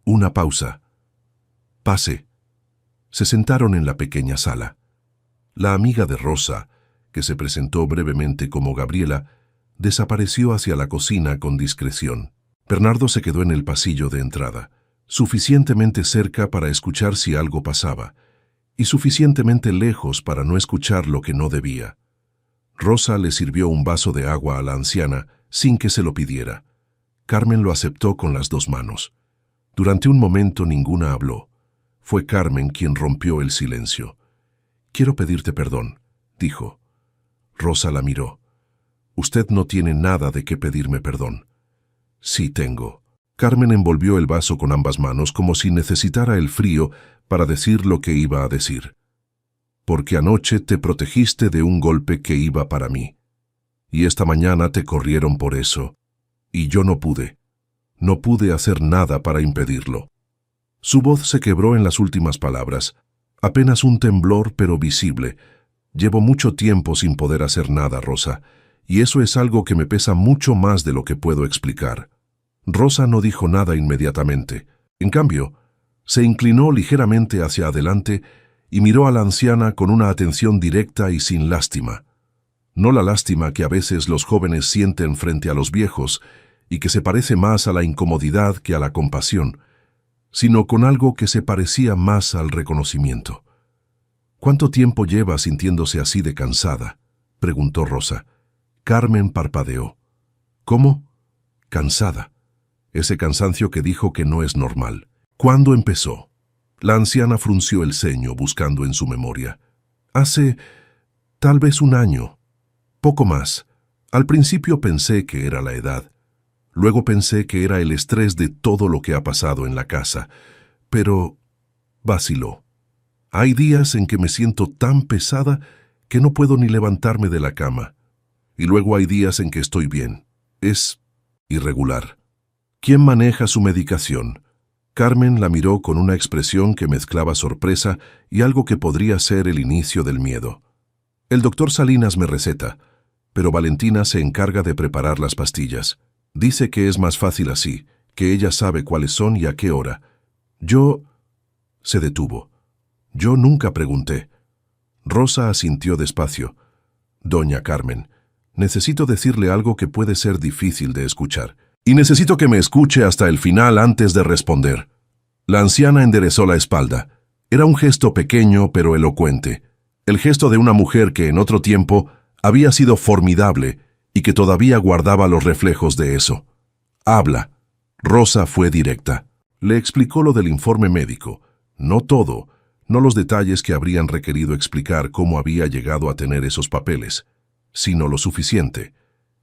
A: Una pausa. «Pase». Se sentaron en la pequeña sala. La amiga de Rosa, que se presentó brevemente como Gabriela, desapareció hacia la cocina con discreción. Bernardo se quedó en el pasillo de entrada, suficientemente cerca para escuchar si algo pasaba, y suficientemente lejos para no escuchar lo que no debía. Rosa le sirvió un vaso de agua a la anciana sin que se lo pidiera. Carmen lo aceptó con las dos manos. Durante un momento ninguna habló. Fue Carmen quien rompió el silencio. «Quiero pedirte perdón», dijo. Rosa la miró. «Usted no tiene nada de qué pedirme perdón». «Sí tengo». Carmen envolvió el vaso con ambas manos como si necesitara el frío para decir lo que iba a decir. «Porque anoche te protegiste de un golpe que iba para mí. Y esta mañana te corrieron por eso. Y yo no pude. No pude hacer nada para impedirlo». Su voz se quebró en las últimas palabras. Apenas un temblor, pero visible. «Llevo mucho tiempo sin poder hacer nada, Rosa, y eso es algo que me pesa mucho más de lo que puedo explicar». Rosa no dijo nada inmediatamente. En cambio, se inclinó ligeramente hacia adelante y miró a la anciana con una atención directa y sin lástima. No la lástima que a veces los jóvenes sienten frente a los viejos y que se parece más a la incomodidad que a la compasión, sino con algo que se parecía más al reconocimiento. «¿Cuánto tiempo lleva sintiéndose así de cansada?», preguntó Rosa. Carmen parpadeó. «¿Cómo? Cansada». Ese cansancio que dijo que no es normal. «¿Cuándo empezó?». La anciana frunció el ceño buscando en su memoria. «Hace tal vez un año. Poco más. Al principio pensé que era la edad. Luego pensé que era el estrés de todo lo que ha pasado en la casa. Pero vaciló. Hay días en que me siento tan pesada que no puedo ni levantarme de la cama. Y luego hay días en que estoy bien. Es irregular». «¿Quién maneja su medicación?». Carmen la miró con una expresión que mezclaba sorpresa y algo que podría ser el inicio del miedo. «El doctor Salinas me receta, pero Valentina se encarga de preparar las pastillas. Dice que es más fácil así, que ella sabe cuáles son y a qué hora. Yo...». Se detuvo. «Yo nunca pregunté». Rosa asintió despacio. «Doña Carmen, necesito decirle algo que puede ser difícil de escuchar. Y necesito que me escuche hasta el final antes de responder». La anciana enderezó la espalda. Era un gesto pequeño pero elocuente. El gesto de una mujer que en otro tiempo había sido formidable y que todavía guardaba los reflejos de eso. «Habla». Rosa fue directa. Le explicó lo del informe médico. No todo, no los detalles que habrían requerido explicar cómo había llegado a tener esos papeles, sino lo suficiente,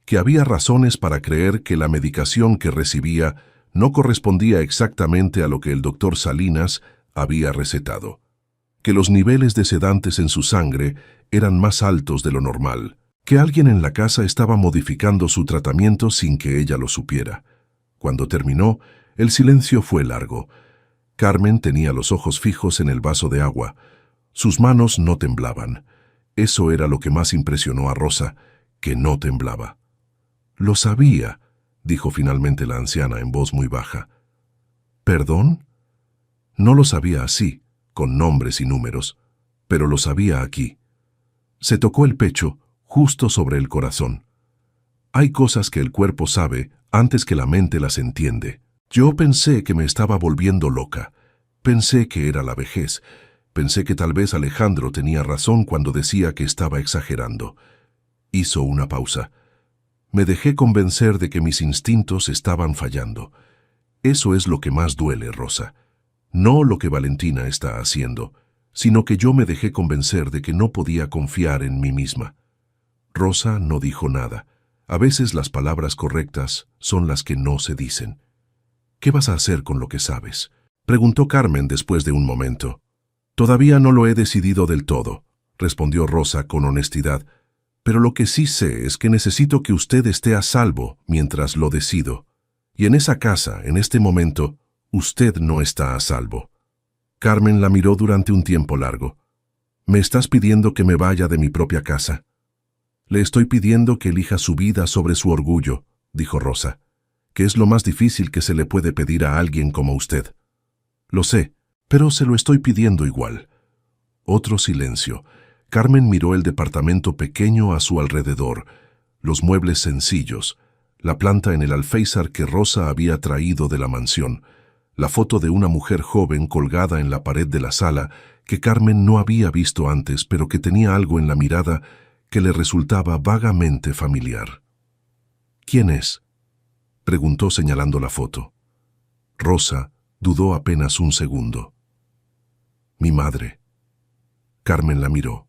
A: que había razones para creer que la medicación que recibía no correspondía exactamente a lo que el doctor Salinas había recetado, que los niveles de sedantes en su sangre eran más altos de lo normal, que alguien en la casa estaba modificando su tratamiento sin que ella lo supiera. Cuando terminó, el silencio fue largo. Carmen tenía los ojos fijos en el vaso de agua. Sus manos no temblaban. Eso era lo que más impresionó a Rosa, que no temblaba. «Lo sabía», dijo finalmente la anciana en voz muy baja. «¿Perdón?». No lo sabía así, con nombres y números, pero lo sabía aquí. Se tocó el pecho, justo sobre el corazón. Hay cosas que el cuerpo sabe antes que la mente las entiende. Yo pensé que me estaba volviendo loca. Pensé que era la vejez. Pensé que tal vez Alejandro tenía razón cuando decía que estaba exagerando. Hizo una pausa. Me dejé convencer de que mis instintos estaban fallando. Eso es lo que más duele, Rosa. No lo que Valentina está haciendo, sino que yo me dejé convencer de que no podía confiar en mí misma. Rosa no dijo nada. A veces las palabras correctas son las que no se dicen. «¿Qué vas a hacer con lo que sabes?», preguntó Carmen después de un momento. «Todavía no lo he decidido del todo», respondió Rosa con honestidad. «Pero lo que sí sé es que necesito que usted esté a salvo mientras lo decido. Y en esa casa, en este momento, usted no está a salvo». Carmen la miró durante un tiempo largo. «¿Me estás pidiendo que me vaya de mi propia casa?». «Le estoy pidiendo que elija su vida sobre su orgullo», dijo Rosa, «que es lo más difícil que se le puede pedir a alguien como usted». «Lo sé, pero se lo estoy pidiendo igual. Otro silencio. Carmen miró el departamento pequeño a su alrededor, los muebles sencillos, la planta en el alféizar que Rosa había traído de la mansión, la foto de una mujer joven colgada en la pared de la sala que Carmen no había visto antes, pero que tenía algo en la mirada que le resultaba vagamente familiar. «¿Quién es?», preguntó señalando la foto. Rosa dudó apenas un segundo. «Mi madre». Carmen la miró.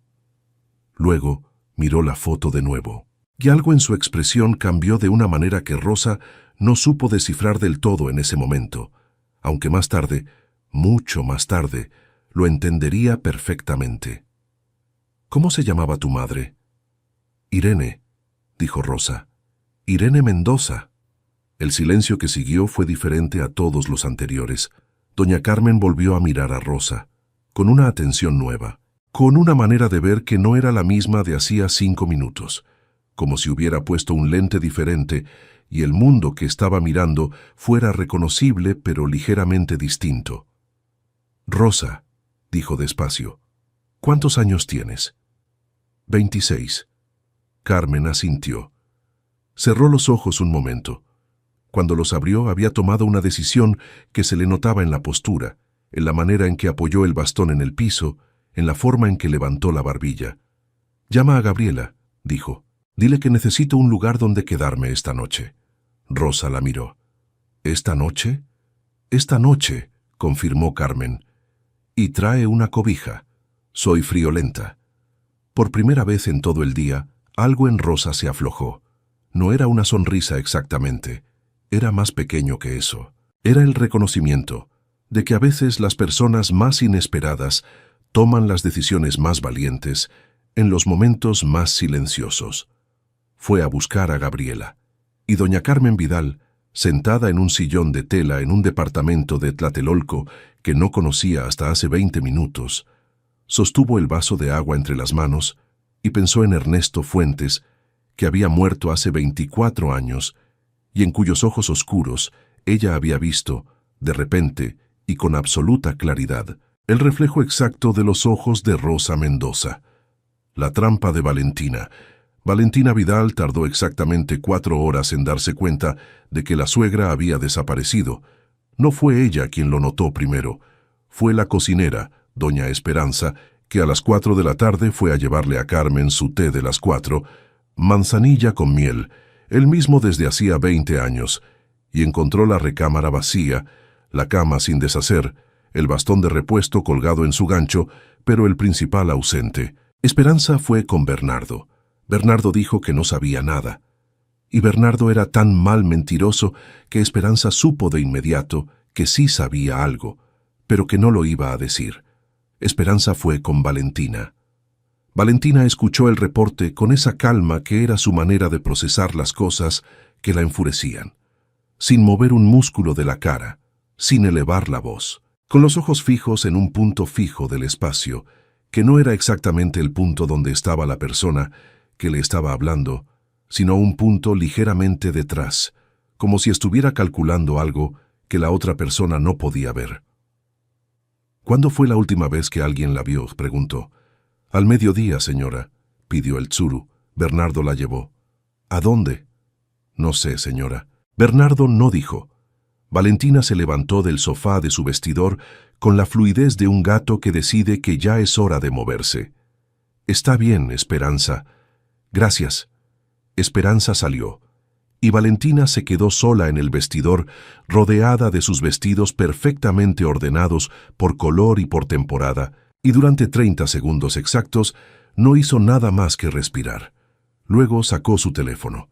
A: Luego miró la foto de nuevo, y algo en su expresión cambió de una manera que Rosa no supo descifrar del todo en ese momento, aunque más tarde, mucho más tarde, lo entendería perfectamente. «¿Cómo se llamaba tu madre?» «Irene», dijo Rosa. «Irene Mendoza». El silencio que siguió fue diferente a todos los anteriores. Doña Carmen volvió a mirar a Rosa, con una atención nueva, con una manera de ver que no era la misma de hacía 5 minutos, como si hubiera puesto un lente diferente y el mundo que estaba mirando fuera reconocible pero ligeramente distinto. «Rosa», dijo despacio, «¿cuántos años tienes?» 26. Carmen asintió. Cerró los ojos un momento. Cuando los abrió había tomado una decisión que se le notaba en la postura, en la manera en que apoyó el bastón en el piso, en la forma en que levantó la barbilla. «Llama a Gabriela», dijo. «Dile que necesito un lugar donde quedarme esta noche». Rosa la miró. «¿Esta noche?» «Esta noche», confirmó Carmen. «Y trae una cobija. Soy friolenta». Por primera vez en todo el día, algo en Rosa se aflojó. No era una sonrisa exactamente. Era más pequeño que eso. Era el reconocimiento de que a veces las personas más inesperadas toman las decisiones más valientes en los momentos más silenciosos. Fue a buscar a Gabriela, y doña Carmen Vidal, sentada en un sillón de tela en un departamento de Tlatelolco que no conocía hasta hace 20 minutos, sostuvo el vaso de agua entre las manos y pensó en Ernesto Fuentes, que había muerto hace 24 años y en cuyos ojos oscuros ella había visto, de repente y con absoluta claridad, el reflejo exacto de los ojos de Rosa Mendoza. La trampa de Valentina. Valentina Vidal tardó exactamente 4 horas en darse cuenta de que la suegra había desaparecido. No fue ella quien lo notó primero. Fue la cocinera, doña Esperanza, que a las 4 de la tarde fue a llevarle a Carmen su té de las 4, manzanilla con miel, el mismo desde hacía 20 años, y encontró la recámara vacía, la cama sin deshacer, el bastón de repuesto colgado en su gancho, pero el principal ausente. Esperanza fue con Bernardo. Bernardo dijo que no sabía nada. Y Bernardo era tan mal mentiroso que Esperanza supo de inmediato que sí sabía algo, pero que no lo iba a decir. Esperanza fue con Valentina. Valentina escuchó el reporte con esa calma que era su manera de procesar las cosas que la enfurecían, sin mover un músculo de la cara, sin elevar la voz, con los ojos fijos en un punto fijo del espacio, que no era exactamente el punto donde estaba la persona que le estaba hablando, sino un punto ligeramente detrás, como si estuviera calculando algo que la otra persona no podía ver. «¿Cuándo fue la última vez que alguien la vio?», preguntó. «Al mediodía, señora», pidió el tsuru. Bernardo la llevó. «¿A dónde?» «No sé, señora». Bernardo no dijo. Valentina se levantó del sofá de su vestidor con la fluidez de un gato que decide que ya es hora de moverse. «Está bien, Esperanza». «Gracias». Esperanza salió, y Valentina se quedó sola en el vestidor, rodeada de sus vestidos perfectamente ordenados por color y por temporada, y durante 30 segundos exactos no hizo nada más que respirar. Luego sacó su teléfono.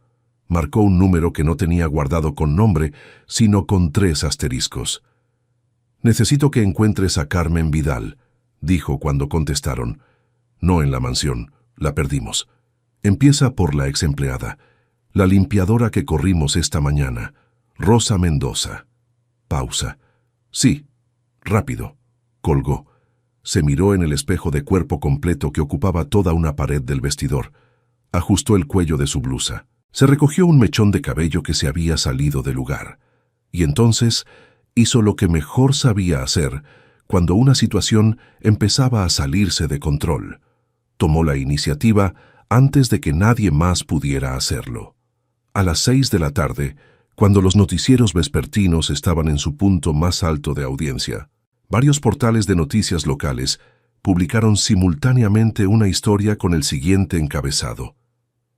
A: Marcó un número que no tenía guardado con nombre, sino con 3 asteriscos. «Necesito que encuentres a Carmen Vidal», dijo cuando contestaron. «No en la mansión, la perdimos. Empieza por la exempleada, la limpiadora que corrimos esta mañana, Rosa Mendoza». Pausa. «Sí, rápido». Colgó. Se miró en el espejo de cuerpo completo que ocupaba toda una pared del vestidor. Ajustó el cuello de su blusa. Se recogió un mechón de cabello que se había salido del lugar. Y entonces hizo lo que mejor sabía hacer cuando una situación empezaba a salirse de control. Tomó la iniciativa antes de que nadie más pudiera hacerlo. A las 6 de la tarde, cuando los noticieros vespertinos estaban en su punto más alto de audiencia, varios portales de noticias locales publicaron simultáneamente una historia con el siguiente encabezado: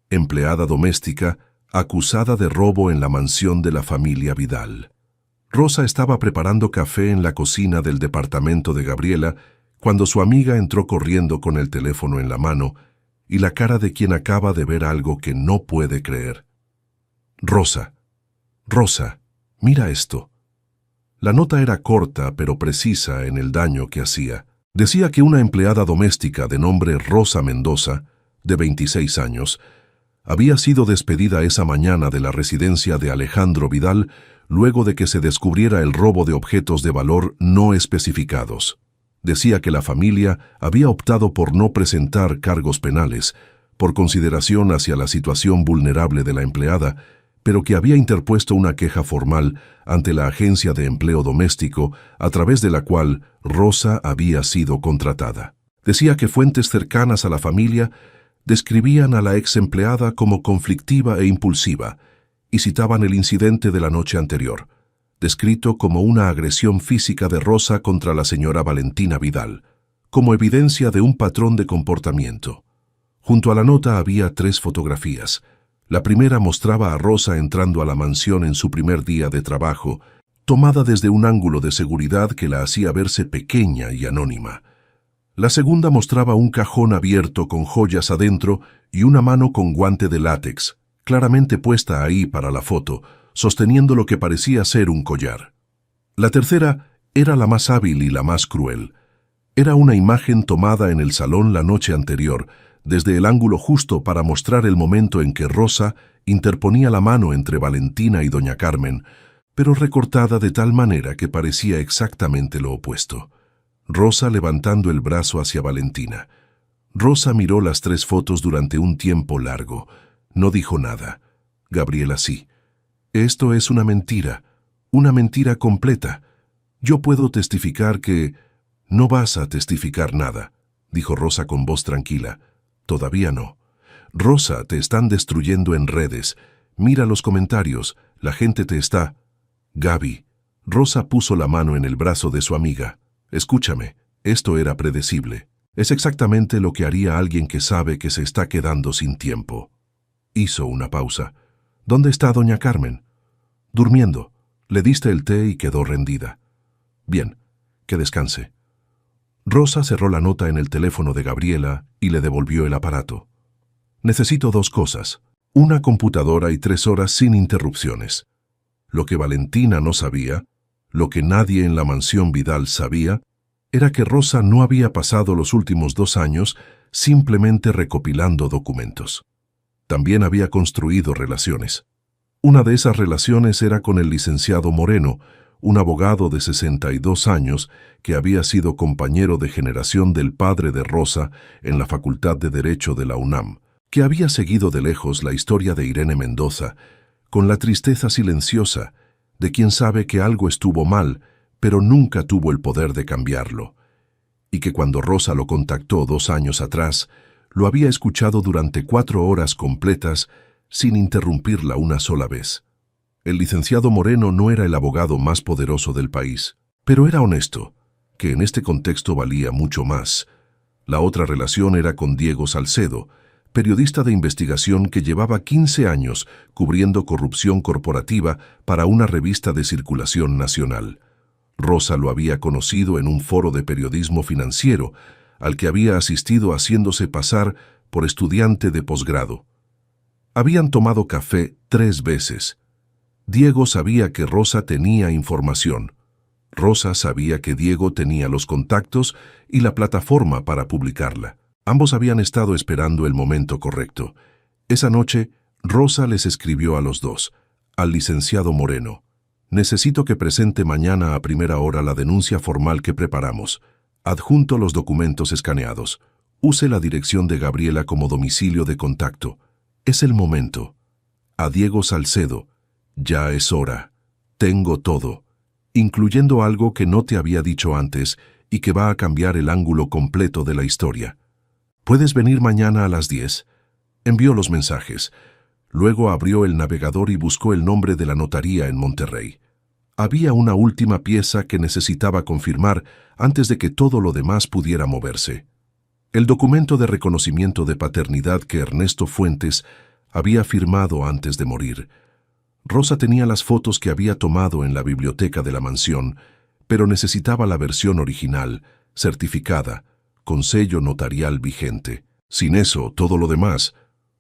A: empleada doméstica acusada de robo en la mansión de la familia Vidal. Rosa estaba preparando café en la cocina del departamento de Gabriela cuando su amiga entró corriendo con el teléfono en la mano y la cara de quien acaba de ver algo que no puede creer. Rosa, mira esto. La nota era corta pero precisa en el daño que hacía. Decía que una empleada doméstica de nombre Rosa Mendoza, de 26 años, había sido despedida esa mañana de la residencia de Alejandro Vidal luego de que se descubriera el robo de objetos de valor no especificados. Decía que la familia había optado por no presentar cargos penales, por consideración hacia la situación vulnerable de la empleada, pero que había interpuesto una queja formal ante la Agencia de Empleo Doméstico, a través de la cual Rosa había sido contratada. Decía que fuentes cercanas a la familia describían a la ex empleada como conflictiva e impulsiva, y citaban el incidente de la noche anterior, descrito como una agresión física de Rosa contra la señora Valentina Vidal, como evidencia de un patrón de comportamiento. Junto a la nota había 3 fotografías. La primera mostraba a Rosa entrando a la mansión en su primer día de trabajo, tomada desde un ángulo de seguridad que la hacía verse pequeña y anónima. La segunda mostraba un cajón abierto con joyas adentro y una mano con guante de látex, claramente puesta ahí para la foto, sosteniendo lo que parecía ser un collar. La tercera era la más hábil y la más cruel. Era una imagen tomada en el salón la noche anterior, desde el ángulo justo para mostrar el momento en que Rosa interponía la mano entre Valentina y doña Carmen, pero recortada de tal manera que parecía exactamente lo opuesto. Rosa levantando el brazo hacia Valentina. Rosa miró las 3 fotos durante un tiempo largo. No dijo nada. Gabriela sí. Esto es una mentira completa. Yo puedo testificar que... No vas a testificar nada, dijo Rosa con voz tranquila. Todavía no. Rosa, te están destruyendo en redes. Mira los comentarios, la gente te está... Gaby. Rosa puso la mano en el brazo de su amiga. Escúchame, esto era predecible. Es exactamente lo que haría alguien que sabe que se está quedando sin tiempo. Hizo una pausa. ¿Dónde está doña Carmen? Durmiendo. Le diste el té y quedó rendida. Bien, que descanse. Rosa cerró la nota en el teléfono de Gabriela y le devolvió el aparato. Necesito 2 cosas. Una computadora y 3 horas sin interrupciones. Lo que Valentina no sabía, lo que nadie en la mansión Vidal sabía, era que Rosa no había pasado los últimos 2 años simplemente recopilando documentos. También había construido relaciones. Una de esas relaciones era con el licenciado Moreno, un abogado de 62 años que había sido compañero de generación del padre de Rosa en la Facultad de Derecho de la UNAM, que había seguido de lejos la historia de Irene Mendoza, con la tristeza silenciosa de quien sabe que algo estuvo mal, pero nunca tuvo el poder de cambiarlo, y que cuando Rosa lo contactó 2 años atrás, lo había escuchado durante 4 horas completas sin interrumpirla una sola vez. El licenciado Moreno no era el abogado más poderoso del país, pero era honesto, que en este contexto valía mucho más. La otra relación era con Diego Salcedo, periodista de investigación que llevaba 15 años cubriendo corrupción corporativa para una revista de circulación nacional. Rosa lo había conocido en un foro de periodismo financiero, al que había asistido haciéndose pasar por estudiante de posgrado. Habían tomado café 3 veces. Diego sabía que Rosa tenía información. Rosa sabía que Diego tenía los contactos y la plataforma para publicarla. Ambos habían estado esperando el momento correcto. Esa noche, Rosa les escribió a los 2, al licenciado Moreno. Necesito que presente mañana a primera hora la denuncia formal que preparamos. Adjunto los documentos escaneados. Use la dirección de Gabriela como domicilio de contacto. Es el momento. A Diego Salcedo. Ya es hora. Tengo todo, incluyendo algo que no te había dicho antes y que va a cambiar el ángulo completo de la historia. ¿Puedes venir mañana a las 10? Envió los mensajes. Luego abrió el navegador y buscó el nombre de la notaría en Monterrey. Había una última pieza que necesitaba confirmar antes de que todo lo demás pudiera moverse. El documento de reconocimiento de paternidad que Ernesto Fuentes había firmado antes de morir. Rosa tenía las fotos que había tomado en la biblioteca de la mansión, pero necesitaba la versión original, certificada, con sello notarial vigente. Sin eso, todo lo demás,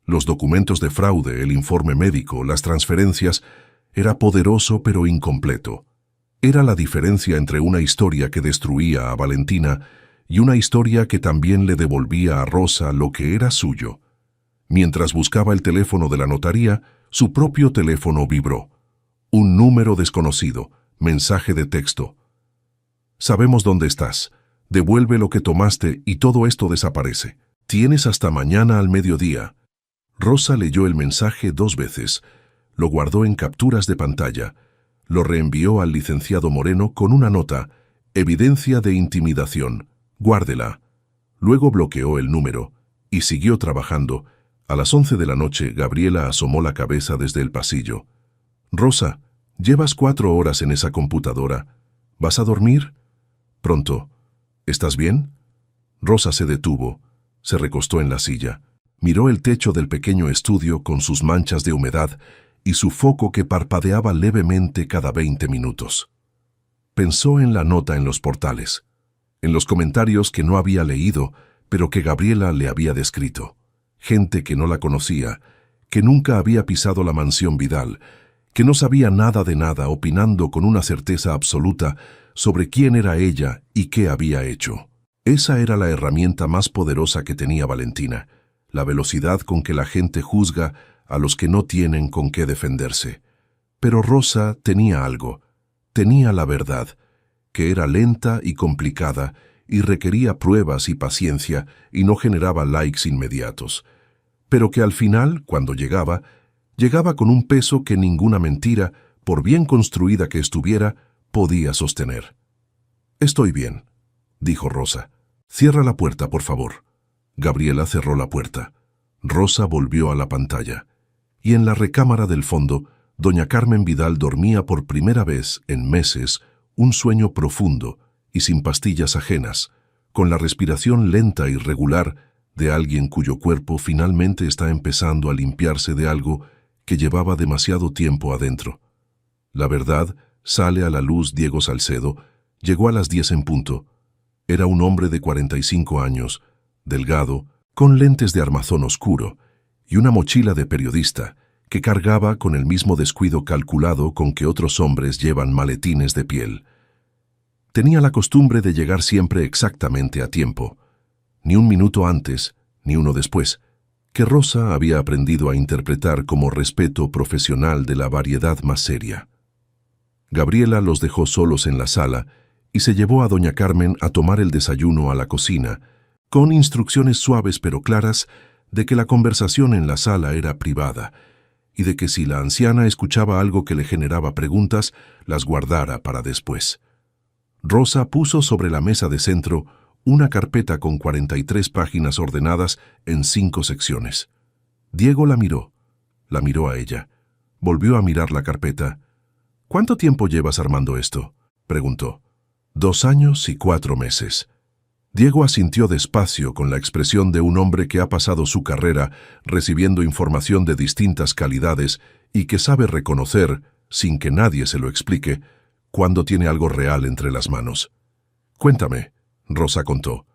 A: los documentos de fraude, el informe médico, las transferencias, era poderoso pero incompleto. Era la diferencia entre una historia que destruía a Valentina y una historia que también le devolvía a Rosa lo que era suyo. Mientras buscaba el teléfono de la notaría, su propio teléfono vibró. Un número desconocido, mensaje de texto. Sabemos dónde estás. Devuelve lo que tomaste y todo esto desaparece. Tienes hasta mañana al mediodía. Rosa leyó el mensaje 2 veces, lo guardó en capturas de pantalla, lo reenvió al licenciado Moreno con una nota, evidencia de intimidación, guárdela. Luego bloqueó el número y siguió trabajando. A las 11 de la noche, Gabriela asomó la cabeza desde el pasillo. Rosa, llevas 4 horas en esa computadora. ¿Vas a dormir? Pronto. ¿Estás bien? Rosa se detuvo, se recostó en la silla, miró el techo del pequeño estudio con sus manchas de humedad y su foco que parpadeaba levemente cada 20 minutos. Pensó en la nota en los portales, en los comentarios que no había leído, pero que Gabriela le había descrito. Gente que no la conocía, que nunca había pisado la mansión Vidal, que no sabía nada de nada, opinando con una certeza absoluta sobre quién era ella y qué había hecho. Esa era la herramienta más poderosa que tenía Valentina, la velocidad con que la gente juzga a los que no tienen con qué defenderse. Pero Rosa tenía algo, tenía la verdad, que era lenta y complicada y requería pruebas y paciencia y no generaba likes inmediatos, pero que al final, cuando llegaba con un peso que ninguna mentira, por bien construida que estuviera, podía sostener. «Estoy bien», dijo Rosa. «Cierra la puerta, por favor». Gabriela cerró la puerta. Rosa volvió a la pantalla. Y en la recámara del fondo, doña Carmen Vidal dormía por primera vez en meses un sueño profundo y sin pastillas ajenas, con la respiración lenta y regular de alguien cuyo cuerpo finalmente está empezando a limpiarse de algo que llevaba demasiado tiempo adentro. La verdad sale a la luz. Diego Salcedo llegó a las 10 en punto. Era un hombre de 45 años, delgado, con lentes de armazón oscuro y una mochila de periodista que cargaba con el mismo descuido calculado con que otros hombres llevan maletines de piel. Tenía la costumbre de llegar siempre exactamente a tiempo, ni un minuto antes, ni uno después, que Rosa había aprendido a interpretar como respeto profesional de la variedad más seria. Gabriela los dejó solos en la sala y se llevó a doña Carmen a tomar el desayuno a la cocina, con instrucciones suaves pero claras de que la conversación en la sala era privada y de que si la anciana escuchaba algo que le generaba preguntas, las guardara para después. Rosa puso sobre la mesa de centro una carpeta con 43 páginas ordenadas en 5 secciones. Diego la miró a ella. Volvió a mirar la carpeta. «¿Cuánto tiempo llevas armando esto?», preguntó. 2 años y 4 meses. Diego asintió despacio con la expresión de un hombre que ha pasado su carrera recibiendo información de distintas calidades y que sabe reconocer, sin que nadie se lo explique, cuando tiene algo real entre las manos. «Cuéntame», Rosa contó.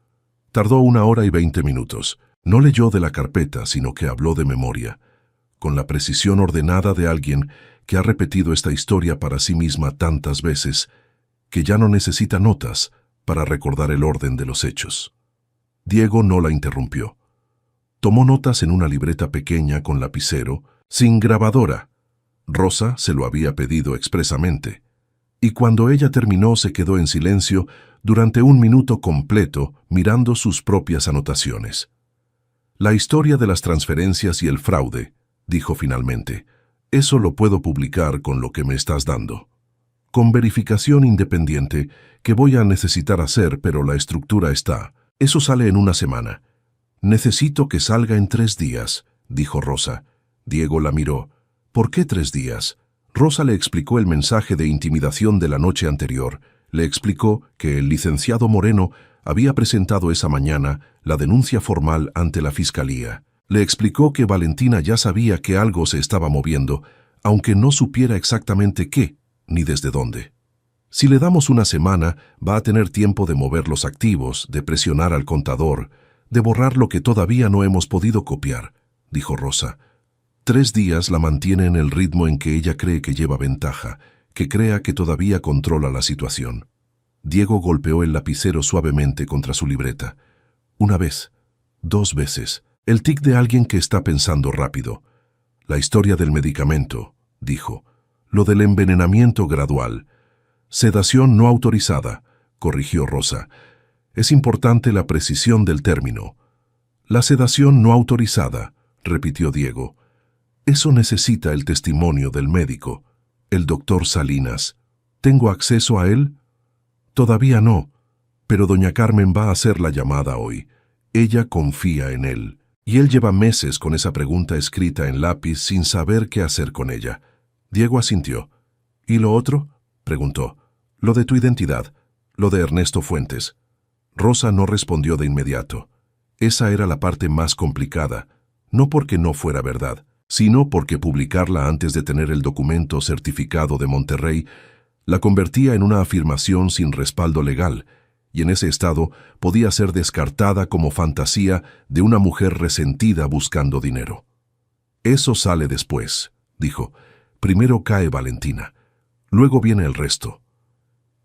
A: Tardó 1 hora y 20 minutos. No leyó de la carpeta, sino que habló de memoria, con la precisión ordenada de alguien que ha repetido esta historia para sí misma tantas veces, que ya no necesita notas para recordar el orden de los hechos. Diego no la interrumpió. Tomó notas en una libreta pequeña con lapicero, sin grabadora. Rosa se lo había pedido expresamente. Y cuando ella terminó se quedó en silencio durante 1 minuto completo mirando sus propias anotaciones. «La historia de las transferencias y el fraude», dijo finalmente. «Eso lo puedo publicar con lo que me estás dando». con verificación independiente, que voy a necesitar hacer, pero la estructura está. Eso sale en una semana. Necesito que salga en 3 días, dijo Rosa. Diego la miró. ¿Por qué 3 días? Rosa le explicó el mensaje de intimidación de la noche anterior. Le explicó que el licenciado Moreno había presentado esa mañana la denuncia formal ante la fiscalía. Le explicó que Valentina ya sabía que algo se estaba moviendo, aunque no supiera exactamente qué, ni desde dónde. Si le damos una semana, va a tener tiempo de mover los activos, de presionar al contador, de borrar lo que todavía no hemos podido copiar, dijo Rosa. 3 días la mantiene en el ritmo en que ella cree que lleva ventaja, que crea que todavía controla la situación. Diego golpeó el lapicero suavemente contra su libreta. 1 vez, 2 veces. El tic de alguien que está pensando rápido. La historia del medicamento, dijo. Lo del envenenamiento gradual. Sedación no autorizada, corrigió Rosa. Es importante la precisión del término. La sedación no autorizada, repitió Diego. Eso necesita el testimonio del médico, el doctor Salinas. ¿Tengo acceso a él? Todavía no, pero doña Carmen va a hacer la llamada hoy. Ella confía en él. Y él lleva meses con esa pregunta escrita en lápiz sin saber qué hacer con ella. Diego asintió. ¿Y lo otro? Preguntó. Lo de tu identidad, lo de Ernesto Fuentes. Rosa no respondió de inmediato. Esa era la parte más complicada, no porque no fuera verdad, sino porque publicarla antes de tener el documento certificado de Monterrey la convertía en una afirmación sin respaldo legal, y en ese estado podía ser descartada como fantasía de una mujer resentida buscando dinero. Eso sale después, dijo. Primero cae Valentina. Luego viene el resto.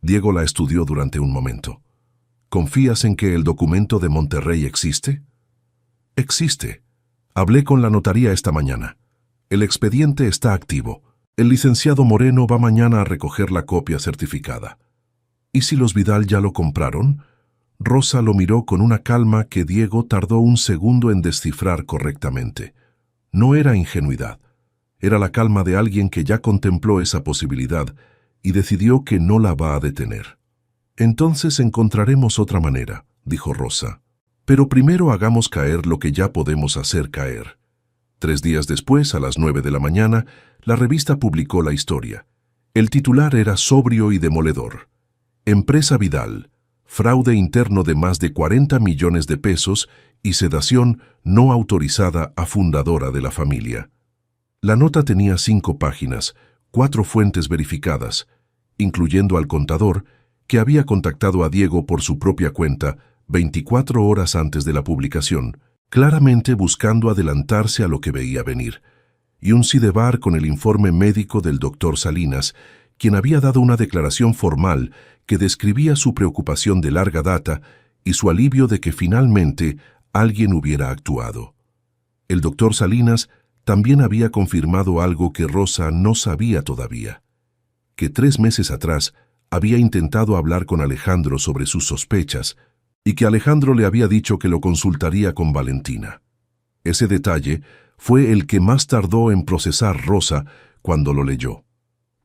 A: Diego la estudió durante un momento. ¿Confías en que el documento de Monterrey existe? Existe. Hablé con la notaría esta mañana. El expediente está activo. El licenciado Moreno va mañana a recoger la copia certificada. ¿Y si los Vidal ya lo compraron? Rosa lo miró con una calma que Diego tardó un segundo en descifrar correctamente. No era ingenuidad. Era la calma de alguien que ya contempló esa posibilidad y decidió que no la va a detener. Entonces encontraremos otra manera, dijo Rosa. Pero primero hagamos caer lo que ya podemos hacer caer. 3 días después, a las 9 de la mañana, la revista publicó la historia. El titular era sobrio y demoledor. Empresa Vidal, fraude interno de más de 40 millones de pesos y sedación no autorizada a fundadora de la familia. La nota tenía 5 páginas, 4 fuentes verificadas, incluyendo al contador, que había contactado a Diego por su propia cuenta 24 horas antes de la publicación, claramente buscando adelantarse a lo que veía venir, y un sidebar con el informe médico del doctor Salinas, quien había dado una declaración formal que describía su preocupación de larga data y su alivio de que finalmente alguien hubiera actuado. El doctor Salinas también había confirmado algo que Rosa no sabía todavía, que 3 meses atrás había intentado hablar con Alejandro sobre sus sospechas y que Alejandro le había dicho que lo consultaría con Valentina. Ese detalle fue el que más tardó en procesar Rosa cuando lo leyó,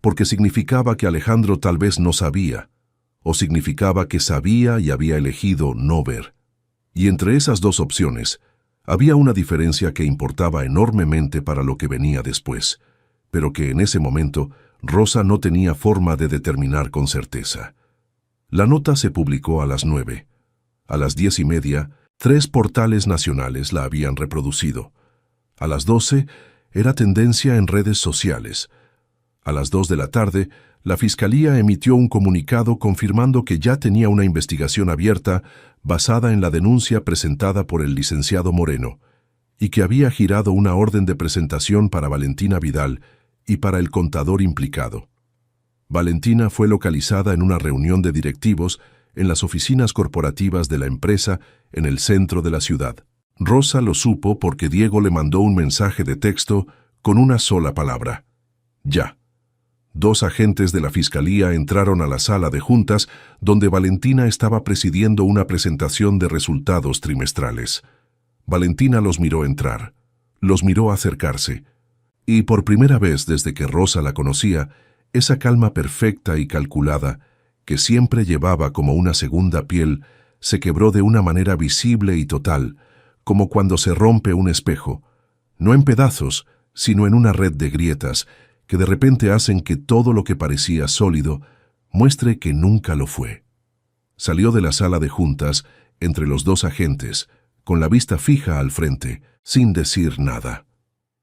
A: porque significaba que Alejandro tal vez no sabía, o significaba que sabía y había elegido no ver. Y entre esas 2 opciones, había una diferencia que importaba enormemente para lo que venía después, pero que en ese momento Rosa no tenía forma de determinar con certeza. La nota se publicó a las 9. A las 10:30, 3 portales nacionales la habían reproducido. A las 12, era tendencia en redes sociales. A las 2 de la tarde, la Fiscalía emitió un comunicado confirmando que ya tenía una investigación abierta basada en la denuncia presentada por el licenciado Moreno y que había girado una orden de presentación para Valentina Vidal y para el contador implicado. Valentina fue localizada en una reunión de directivos en las oficinas corporativas de la empresa en el centro de la ciudad. Rosa lo supo porque Diego le mandó un mensaje de texto con una sola palabra: ya. 2 agentes de la Fiscalía entraron a la sala de juntas donde Valentina estaba presidiendo una presentación de resultados trimestrales. Valentina los miró entrar, los miró acercarse, y por primera vez desde que Rosa la conocía, Esa calma perfecta y calculada, que siempre llevaba como una segunda piel, se quebró de una manera visible y total, como cuando se rompe un espejo, no en pedazos, sino en una red de grietas, que de repente hacen que todo lo que parecía sólido muestre que nunca lo fue. Salió de la sala de juntas, entre los dos agentes, con la vista fija al frente, sin decir nada.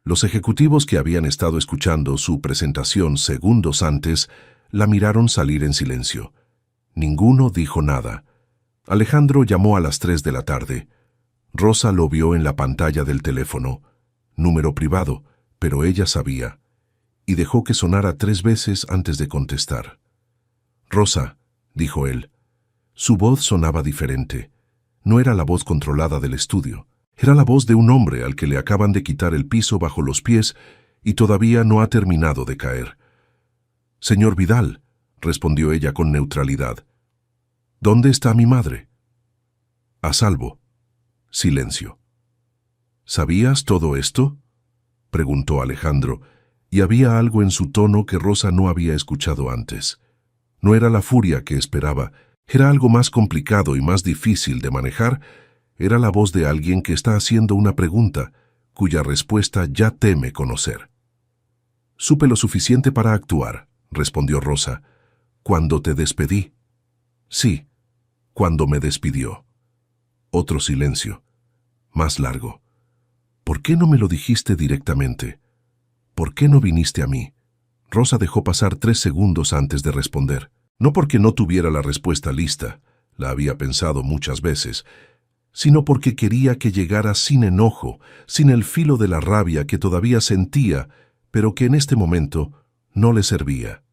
A: Los ejecutivos que habían estado escuchando su presentación segundos antes la miraron salir en silencio. Ninguno dijo nada. Alejandro llamó a las 3 de la tarde. Rosa lo vio en la pantalla del teléfono. Número privado, pero ella sabía. Y dejó que sonara 3 veces antes de contestar. «Rosa», dijo él. Su voz sonaba diferente. No era la voz controlada del estudio. Era la voz de un hombre al que le acaban de quitar el piso bajo los pies y todavía no ha terminado de caer. «Señor Vidal», respondió ella con neutralidad. «¿Dónde está mi madre?» «A salvo». Silencio. «¿Sabías todo esto?», preguntó Alejandro, y había algo en su tono que Rosa no había escuchado antes. No era la furia que esperaba, era algo más complicado y más difícil de manejar. Era la voz de alguien que está haciendo una pregunta, cuya respuesta ya teme conocer. «Supe lo suficiente para actuar», respondió Rosa. «Cuando te despedí». «Sí, cuando me despidió». Otro silencio, más largo. «¿Por qué no me lo dijiste directamente? ¿Por qué no viniste a mí?». Rosa dejó pasar 3 segundos antes de responder. No porque no tuviera la respuesta lista, la había pensado muchas veces, sino porque quería que llegara sin enojo, sin el filo de la rabia que todavía sentía, pero que en este momento no le servía.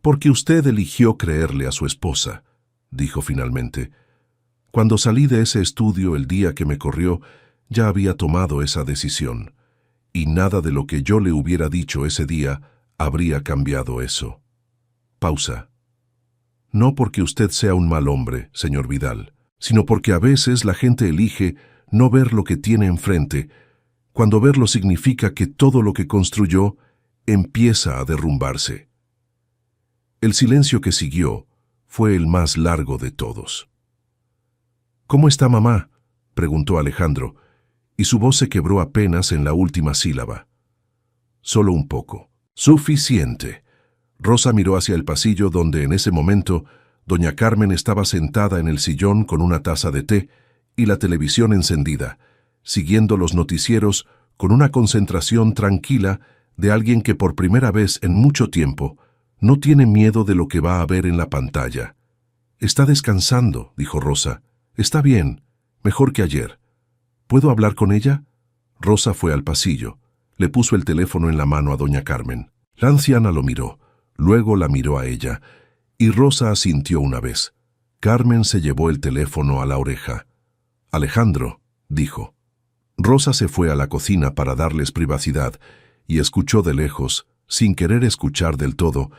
A: «Porque usted eligió creerle a su esposa», dijo finalmente. «Cuando salí de ese estudio el día que me corrió, ya había tomado esa decisión, y nada de lo que yo le hubiera dicho ese día habría cambiado eso». Pausa. «No porque usted sea un mal hombre, señor Vidal, sino porque a veces la gente elige no ver lo que tiene enfrente, cuando verlo significa que todo lo que construyó empieza a derrumbarse». El silencio que siguió fue el más largo de todos. «¿Cómo está mamá?», preguntó Alejandro, y su voz se quebró apenas en la última sílaba. «Solo un poco». «Suficiente». Rosa miró hacia el pasillo donde en ese momento doña Carmen estaba sentada en el sillón con una taza de té y la televisión encendida, siguiendo los noticieros con una concentración tranquila de alguien que por primera vez en mucho tiempo no tiene miedo de lo que va a ver en la pantalla. «Está descansando», dijo Rosa. «Está bien, mejor que ayer. ¿Puedo hablar con ella?». Rosa fue al pasillo. Le puso el teléfono en la mano a doña Carmen. La anciana lo miró, luego la miró a ella, y Rosa asintió una vez. Carmen se llevó el teléfono a la oreja. «Alejandro», dijo. Rosa se fue a la cocina para darles privacidad y escuchó de lejos, sin querer escuchar del todo,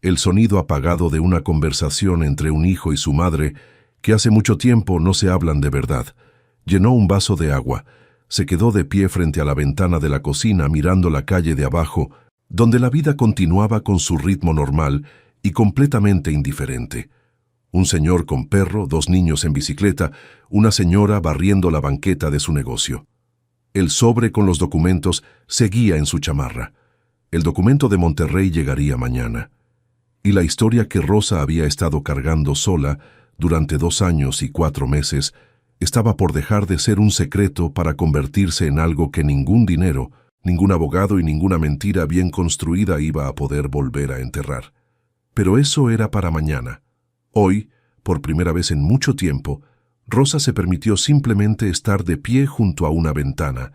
A: el sonido apagado de una conversación entre un hijo y su madre que hace mucho tiempo no se hablan de verdad. Llenó un vaso de agua, se quedó de pie frente a la ventana de la cocina mirando la calle de abajo, donde la vida continuaba con su ritmo normal y completamente indiferente. Un señor con perro, 2 niños en bicicleta, una señora barriendo la banqueta de su negocio. El sobre con los documentos seguía en su chamarra. El documento de Monterrey llegaría mañana. Y la historia que Rosa había estado cargando sola durante 2 años y 4 meses estaba por dejar de ser un secreto para convertirse en algo que ningún dinero, ningún abogado y ninguna mentira bien construida iba a poder volver a enterrar. Pero eso era para mañana. Hoy, por primera vez en mucho tiempo, Rosa se permitió simplemente estar de pie junto a una ventana,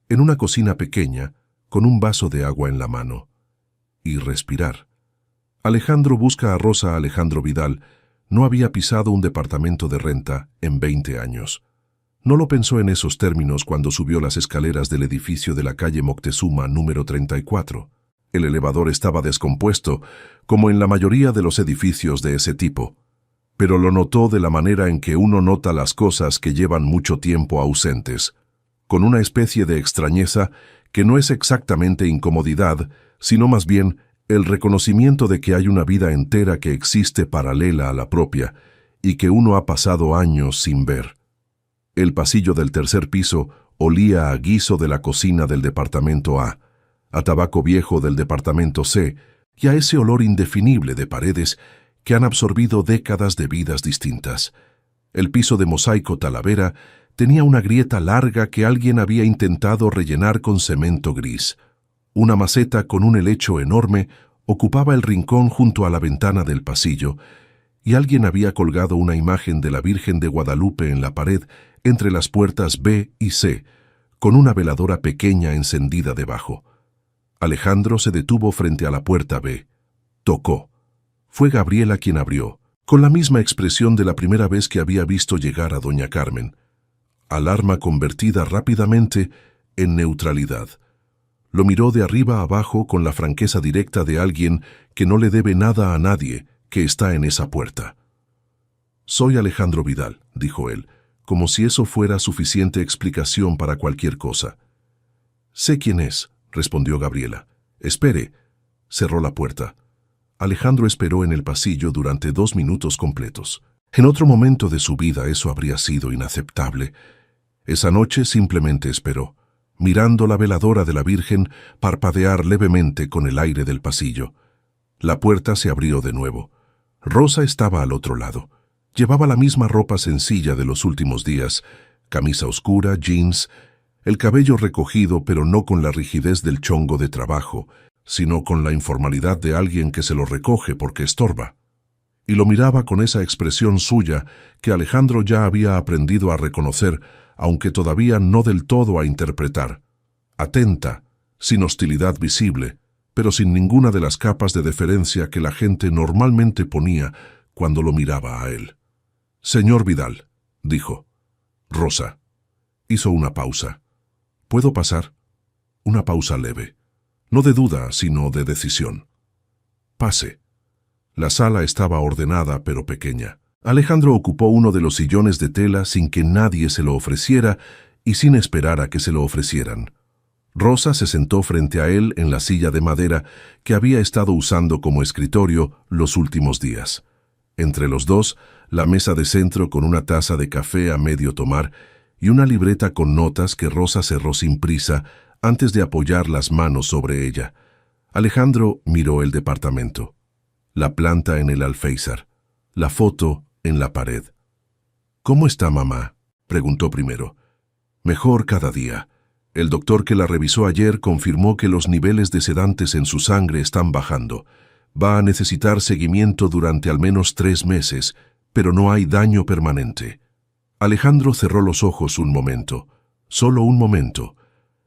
A: en una cocina pequeña, con un vaso de agua en la mano, y respirar. Alejandro busca a Rosa. Alejandro Vidal no había pisado un departamento de renta en 20 años. No lo pensó en esos términos cuando subió las escaleras del edificio de la calle Moctezuma número 34. El elevador estaba descompuesto, como en la mayoría de los edificios de ese tipo, pero lo notó de la manera en que uno nota las cosas que llevan mucho tiempo ausentes, con una especie de extrañeza que no es exactamente incomodidad, sino más bien El reconocimiento de que hay una vida entera que existe paralela a la propia y que uno ha pasado años sin ver. El pasillo del tercer piso olía a guiso de la cocina del departamento A tabaco viejo del departamento C y a ese olor indefinible de paredes que han absorbido décadas de vidas distintas. El piso de mosaico talavera tenía una grieta larga que alguien había intentado rellenar con cemento gris. Una maceta con un helecho enorme ocupaba el rincón junto a la ventana del pasillo, y alguien había colgado una imagen de la Virgen de Guadalupe en la pared entre las puertas B y C, con una veladora pequeña encendida debajo. Alejandro se detuvo frente a la puerta B. Tocó. Fue Gabriela quien abrió, con la misma expresión de la primera vez que había visto llegar a doña Carmen. Alarma convertida rápidamente en neutralidad. Lo miró de arriba a abajo con la franqueza directa de alguien que no le debe nada a nadie, que está en esa puerta. «Soy Alejandro Vidal», dijo él, como si eso fuera suficiente explicación para cualquier cosa. «Sé quién es», respondió Gabriela. «Espere». Cerró la puerta. Alejandro esperó en el pasillo durante 2 minutos completos. En otro momento de su vida eso habría sido inaceptable. Esa noche simplemente esperó, mirando la veladora de la Virgen parpadear levemente con el aire del pasillo. La puerta se abrió de nuevo. Rosa estaba al otro lado. Llevaba la misma ropa sencilla de los últimos días, camisa oscura, jeans, el cabello recogido pero no con la rigidez del chongo de trabajo, sino con la informalidad de alguien que se lo recoge porque estorba. Y lo miraba con esa expresión suya que Alejandro ya había aprendido a reconocer, aunque todavía no del todo a interpretar. Atenta, sin hostilidad visible, pero sin ninguna de las capas de deferencia que la gente normalmente ponía cuando lo miraba a él. «Señor Vidal», dijo. «Rosa». Hizo una pausa. «¿Puedo pasar?» Una pausa leve. No de duda, sino de decisión. «Pase». La sala estaba ordenada pero pequeña. Alejandro ocupó uno de los sillones de tela sin que nadie se lo ofreciera y sin esperar a que se lo ofrecieran. Rosa se sentó frente a él en la silla de madera que había estado usando como escritorio los últimos días. Entre los dos, la mesa de centro con una taza de café a medio tomar y una libreta con notas que Rosa cerró sin prisa antes de apoyar las manos sobre ella. Alejandro miró el departamento. La planta en el alféizar. La foto en la pared. «¿Cómo está mamá?», preguntó primero. «Mejor cada día. El doctor que la revisó ayer confirmó que los niveles de sedantes en su sangre están bajando. Va a necesitar seguimiento durante al menos 3 meses, pero no hay daño permanente». Alejandro cerró los ojos un momento, solo un momento.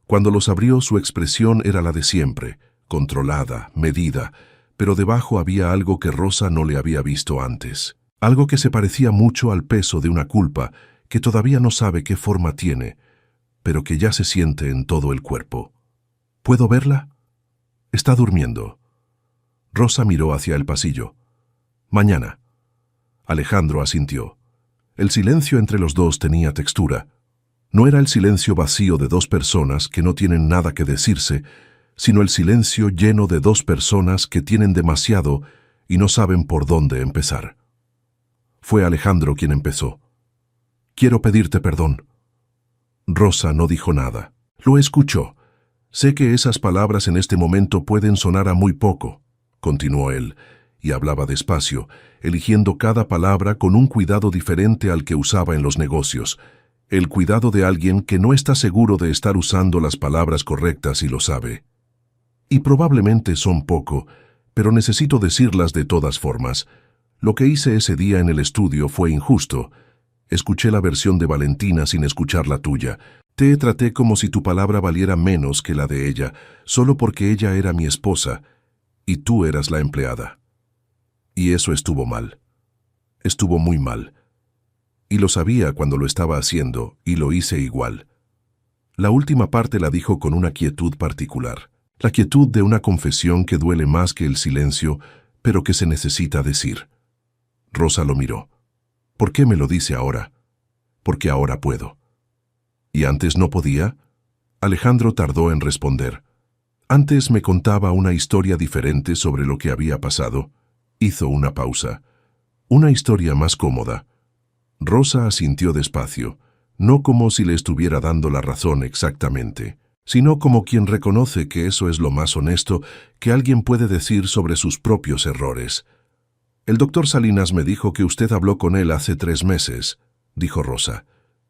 A: Cuando los abrió, su expresión era la de siempre, controlada, medida, pero debajo había algo que Rosa no le había visto antes. Algo que se parecía mucho al peso de una culpa que todavía no sabe qué forma tiene, pero que ya se siente en todo el cuerpo. «¿Puedo verla?» «Está durmiendo». Rosa miró hacia el pasillo. «Mañana». Alejandro asintió. El silencio entre los dos tenía textura. No era el silencio vacío de 2 personas que no tienen nada que decirse, sino el silencio lleno de 2 personas que tienen demasiado y no saben por dónde empezar. Fue Alejandro quien empezó. «Quiero pedirte perdón». Rosa no dijo nada. Lo escuchó. «Sé que esas palabras en este momento pueden sonar a muy poco», continuó él, y hablaba despacio, eligiendo cada palabra con un cuidado diferente al que usaba en los negocios, el cuidado de alguien que no está seguro de estar usando las palabras correctas y lo sabe. «Y probablemente son poco, pero necesito decirlas de todas formas. Lo que hice ese día en el estudio fue injusto. Escuché la versión de Valentina sin escuchar la tuya. Te traté como si tu palabra valiera menos que la de ella, solo porque ella era mi esposa, y tú eras la empleada. Y eso estuvo mal. Estuvo muy mal. Y lo sabía cuando lo estaba haciendo, y lo hice igual». La última parte la dijo con una quietud particular. La quietud de una confesión que duele más que el silencio, pero que se necesita decir. Rosa lo miró. «¿Por qué me lo dice ahora?» «Porque ahora puedo». «¿Y antes no podía?» Alejandro tardó en responder. Antes me contaba una historia diferente sobre lo que había pasado. Hizo una pausa. Una historia más cómoda. Rosa asintió despacio, no como si le estuviera dando la razón exactamente, sino como quien reconoce que eso es lo más honesto que alguien puede decir sobre sus propios errores. «El doctor Salinas me dijo que usted habló con él hace 3 meses», dijo Rosa,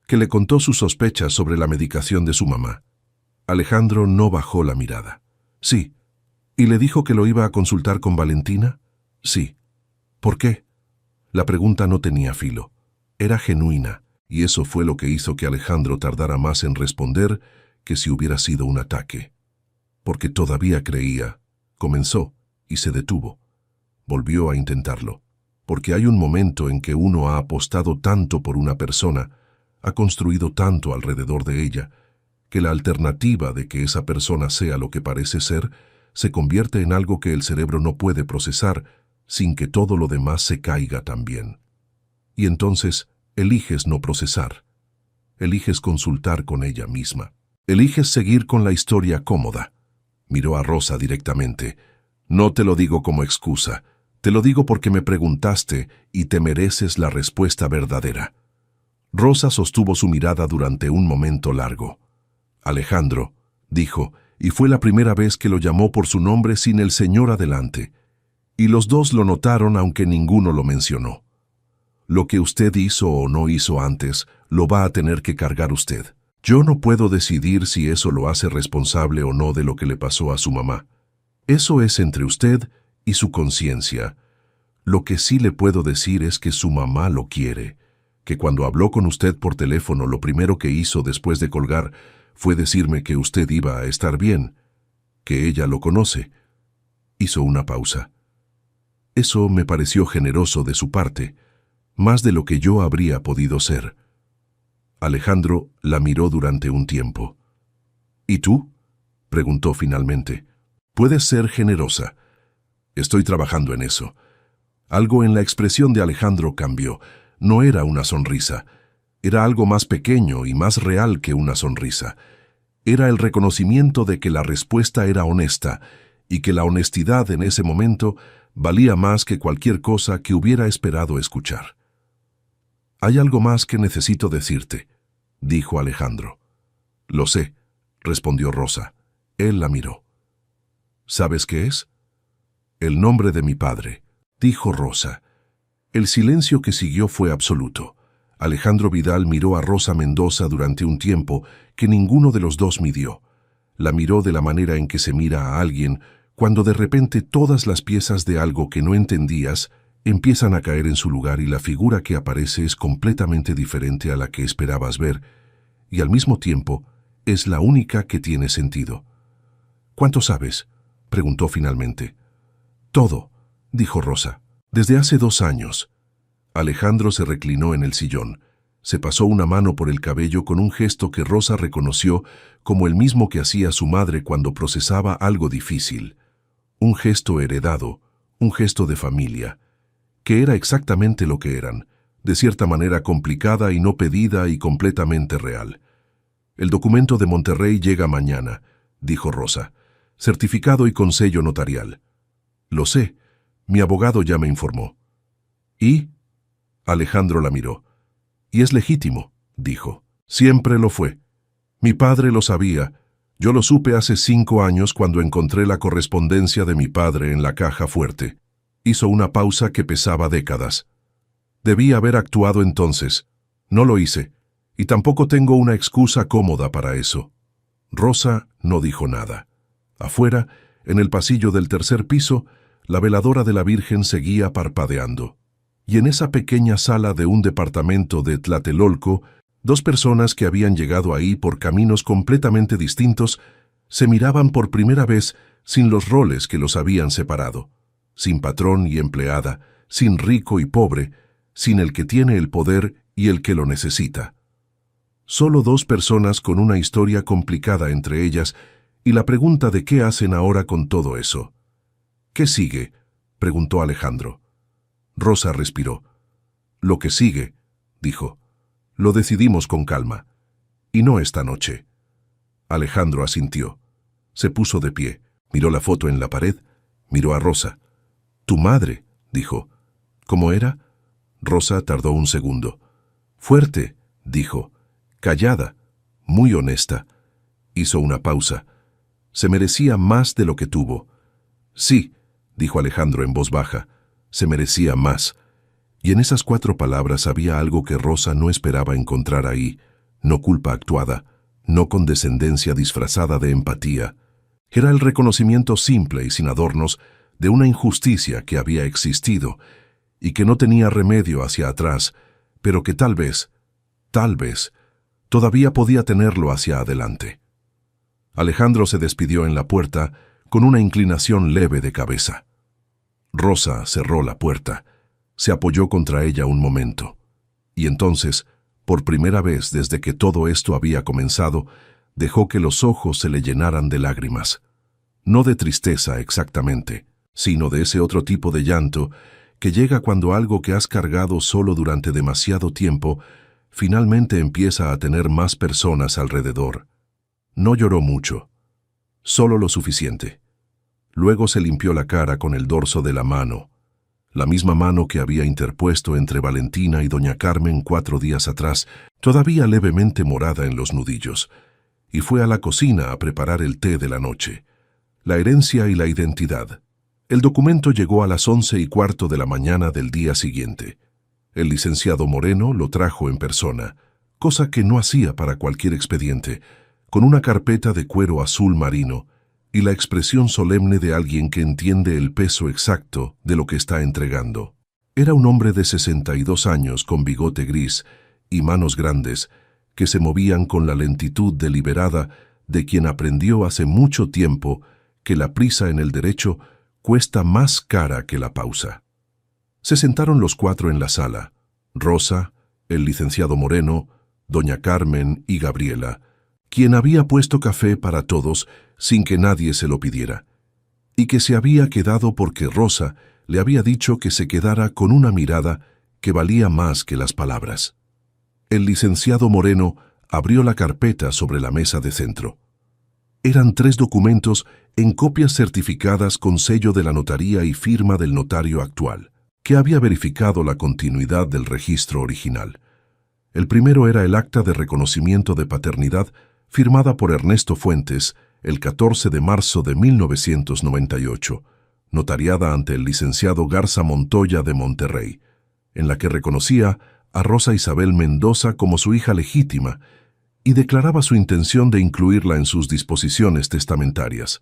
A: «que le contó sus sospechas sobre la medicación de su mamá». Alejandro no bajó la mirada. «Sí». «¿Y le dijo que lo iba a consultar con Valentina?» «Sí». «¿Por qué?» La pregunta no tenía filo. Era genuina, y eso fue lo que hizo que Alejandro tardara más en responder que si hubiera sido un ataque. Porque todavía creía. Comenzó y se detuvo. Volvió a intentarlo. Porque hay un momento en que uno ha apostado tanto por una persona, ha construido tanto alrededor de ella, que la alternativa de que esa persona sea lo que parece ser se convierte en algo que el cerebro no puede procesar sin que todo lo demás se caiga también. Y entonces eliges no procesar. Eliges consultar con ella misma. Eliges seguir con la historia cómoda. Miró a Rosa directamente. «No te lo digo como excusa. Te lo digo porque me preguntaste y te mereces la respuesta verdadera». Rosa sostuvo su mirada durante un momento largo. «Alejandro», dijo, y fue la primera vez que lo llamó por su nombre sin el señor adelante. Y los dos lo notaron aunque ninguno lo mencionó. «Lo que usted hizo o no hizo antes, lo va a tener que cargar usted. Yo no puedo decidir si eso lo hace responsable o no de lo que le pasó a su mamá. Eso es entre usted y su conciencia. Lo que sí le puedo decir es que su mamá lo quiere, que cuando habló con usted por teléfono lo primero que hizo después de colgar fue decirme que usted iba a estar bien, que ella lo conoce». Hizo una pausa. Eso me pareció generoso de su parte, más de lo que yo habría podido ser. Alejandro la miró durante un tiempo. «¿Y tú?», preguntó finalmente. «Puedes ser generosa. Estoy trabajando en eso». Algo en la expresión de Alejandro cambió. No era una sonrisa. Era algo más pequeño y más real que una sonrisa. Era el reconocimiento de que la respuesta era honesta y que la honestidad en ese momento valía más que cualquier cosa que hubiera esperado escuchar. «Hay algo más que necesito decirte», dijo Alejandro. «Lo sé», respondió Rosa. Él la miró. «¿Sabes qué es?» «El nombre de mi padre», dijo Rosa. El silencio que siguió fue absoluto. Alejandro Vidal miró a Rosa Mendoza durante un tiempo que ninguno de los dos midió. La miró de la manera en que se mira a alguien cuando de repente todas las piezas de algo que no entendías empiezan a caer en su lugar y la figura que aparece es completamente diferente a la que esperabas ver, y al mismo tiempo es la única que tiene sentido. «¿Cuánto sabes?», preguntó finalmente. «Todo», dijo Rosa. «Desde hace 2 años». Alejandro se reclinó en el sillón. Se pasó una mano por el cabello con un gesto que Rosa reconoció como el mismo que hacía su madre cuando procesaba algo difícil. Un gesto heredado, un gesto de familia, que era exactamente lo que eran, de cierta manera complicada y no pedida y completamente real. «El documento de Monterrey llega mañana», dijo Rosa, «certificado y con sello notarial». «Lo sé, mi abogado ya me informó». «¿Y?» Alejandro la miró. «Y es legítimo», dijo. «Siempre lo fue. Mi padre lo sabía. Yo lo supe hace 5 años cuando encontré la correspondencia de mi padre en la caja fuerte». Hizo una pausa que pesaba décadas. «Debí haber actuado entonces. No lo hice, y tampoco tengo una excusa cómoda para eso». Rosa no dijo nada. Afuera, en el pasillo del 3er piso, la veladora de la Virgen seguía parpadeando. Y en esa pequeña sala de un departamento de Tlatelolco, 2 personas que habían llegado ahí por caminos completamente distintos se miraban por primera vez sin los roles que los habían separado. Sin patrón y empleada, sin rico y pobre, sin el que tiene el poder y el que lo necesita. Solo 2 personas con una historia complicada entre ellas y la pregunta de qué hacen ahora con todo eso. «¿Qué sigue?», preguntó Alejandro. Rosa respiró. «Lo que sigue», dijo. «Lo decidimos con calma. Y no esta noche». Alejandro asintió. Se puso de pie, miró la foto en la pared, miró a Rosa. «Tu madre», dijo. «¿Cómo era?» Rosa tardó un segundo. «Fuerte», dijo. «Callada, muy honesta». Hizo una pausa. «Se merecía más de lo que tuvo». «Sí», dijo Alejandro en voz baja, «se merecía más». Y en esas 4 palabras había algo que Rosa no esperaba encontrar ahí, no culpa actuada, no condescendencia disfrazada de empatía. Era el reconocimiento simple y sin adornos de una injusticia que había existido y que no tenía remedio hacia atrás, pero que tal vez, todavía podía tenerlo hacia adelante. Alejandro se despidió en la puerta con una inclinación leve de cabeza. Rosa cerró la puerta, se apoyó contra ella un momento, y entonces, por primera vez desde que todo esto había comenzado, dejó que los ojos se le llenaran de lágrimas. No de tristeza exactamente, sino de ese otro tipo de llanto que llega cuando algo que has cargado solo durante demasiado tiempo finalmente empieza a tener más personas alrededor. No lloró mucho, solo lo suficiente. Luego se limpió la cara con el dorso de la mano, la misma mano que había interpuesto entre Valentina y doña Carmen 4 días atrás, todavía levemente morada en los nudillos, y fue a la cocina a preparar el té de la noche. La herencia y la identidad. El documento llegó a las 11:15 de la mañana del día siguiente. El licenciado Moreno lo trajo en persona, cosa que no hacía para cualquier expediente, con una carpeta de cuero azul marino y la expresión solemne de alguien que entiende el peso exacto de lo que está entregando. Era un hombre de 62 años con bigote gris y manos grandes que se movían con la lentitud deliberada de quien aprendió hace mucho tiempo que la prisa en el derecho cuesta más cara que la pausa. Se sentaron los 4 en la sala, Rosa, el licenciado Moreno, doña Carmen y Gabriela, quien había puesto café para todos sin que nadie se lo pidiera, y que se había quedado porque Rosa le había dicho que se quedara con una mirada que valía más que las palabras. El licenciado Moreno abrió la carpeta sobre la mesa de centro. Eran 3 documentos en copias certificadas con sello de la notaría y firma del notario actual, que había verificado la continuidad del registro original. El primero era el acta de reconocimiento de paternidad firmada por Ernesto Fuentes el 14 de marzo de 1998, notariada ante el licenciado Garza Montoya de Monterrey, en la que reconocía a Rosa Isabel Mendoza como su hija legítima y declaraba su intención de incluirla en sus disposiciones testamentarias.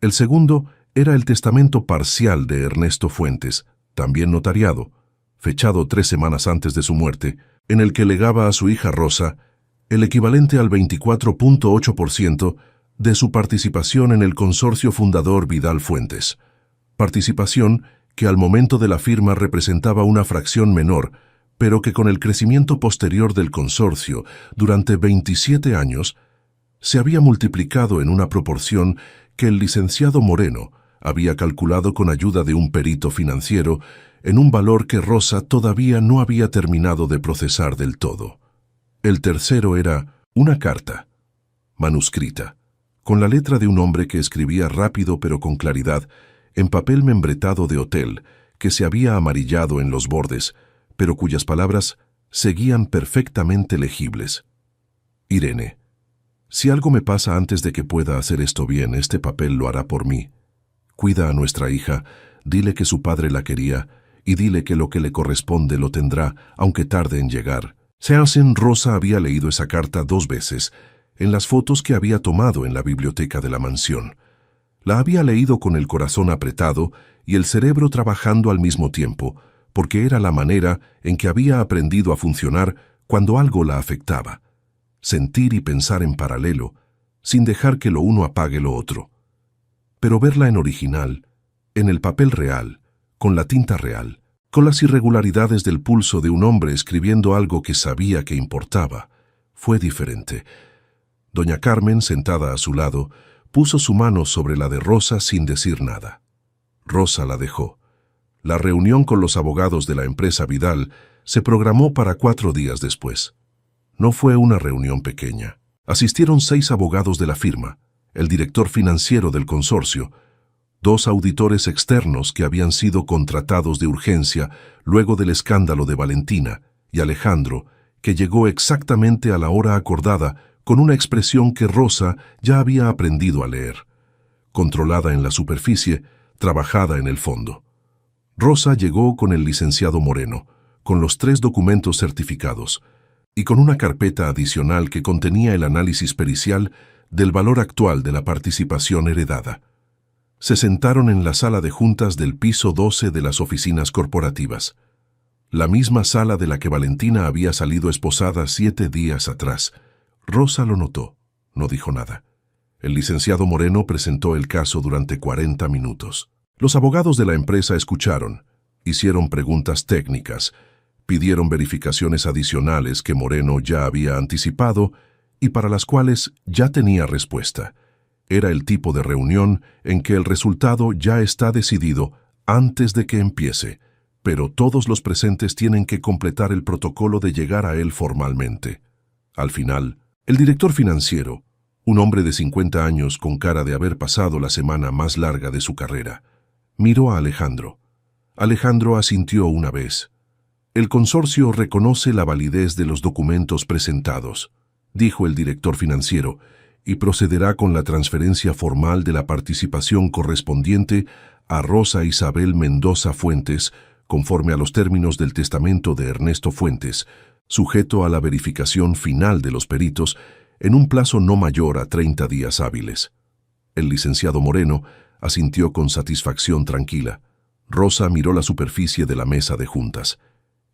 A: El segundo era el testamento parcial de Ernesto Fuentes, también notariado, fechado 3 semanas antes de su muerte, en el que legaba a su hija Rosa el equivalente al 24.8% de su participación en el consorcio fundador Vidal Fuentes, participación que al momento de la firma representaba una fracción menor, pero que con el crecimiento posterior del consorcio durante 27 años se había multiplicado en una proporción que el licenciado Moreno había calculado con ayuda de un perito financiero en un valor que Rosa todavía no había terminado de procesar del todo. El tercero era una carta, manuscrita, con la letra de un hombre que escribía rápido pero con claridad, en papel membretado de hotel, que se había amarillado en los bordes, pero cuyas palabras seguían perfectamente legibles. Irene, si algo me pasa antes de que pueda hacer esto bien, este papel lo hará por mí. Cuida a nuestra hija, dile que su padre la quería, y dile que lo que le corresponde lo tendrá, aunque tarde en llegar. Seansen Rosa había leído esa carta 2 veces, en las fotos que había tomado en la biblioteca de la mansión. La había leído con el corazón apretado y el cerebro trabajando al mismo tiempo, porque era la manera en que había aprendido a funcionar cuando algo la afectaba. Sentir y pensar en paralelo, sin dejar que lo uno apague lo otro. Pero verla en original, en el papel real, con la tinta real, con las irregularidades del pulso de un hombre escribiendo algo que sabía que importaba, fue diferente. Doña Carmen, sentada a su lado, puso su mano sobre la de Rosa sin decir nada. Rosa la dejó. La reunión con los abogados de la empresa Vidal se programó para 4 días después. No fue una reunión pequeña. Asistieron 6 abogados de la firma, el director financiero del consorcio, dos auditores externos que habían sido contratados de urgencia luego del escándalo de Valentina, y Alejandro, que llegó exactamente a la hora acordada con una expresión que Rosa ya había aprendido a leer, controlada en la superficie, trabajada en el fondo. Rosa llegó con el licenciado Moreno, con los 3 documentos certificados, y con una carpeta adicional que contenía el análisis pericial del valor actual de la participación heredada. Se sentaron en la sala de juntas del piso 12 de las oficinas corporativas, la misma sala de la que Valentina había salido esposada 7 días atrás. Rosa lo notó, no dijo nada. El licenciado Moreno presentó el caso durante 40 minutos. Los abogados de la empresa escucharon, hicieron preguntas técnicas, pidieron verificaciones adicionales que Moreno ya había anticipado y para las cuales ya tenía respuesta. Era el tipo de reunión en que el resultado ya está decidido antes de que empiece, pero todos los presentes tienen que completar el protocolo de llegar a él formalmente. Al final, el director financiero, un hombre de 50 años con cara de haber pasado la semana más larga de su carrera, miró a Alejandro. Alejandro asintió una vez. El consorcio reconoce la validez de los documentos presentados, dijo el director financiero, y procederá con la transferencia formal de la participación correspondiente a Rosa Isabel Mendoza Fuentes, conforme a los términos del testamento de Ernesto Fuentes, sujeto a la verificación final de los peritos en un plazo no mayor a 30 días hábiles. El licenciado Moreno asintió con satisfacción tranquila. Rosa miró la superficie de la mesa de juntas.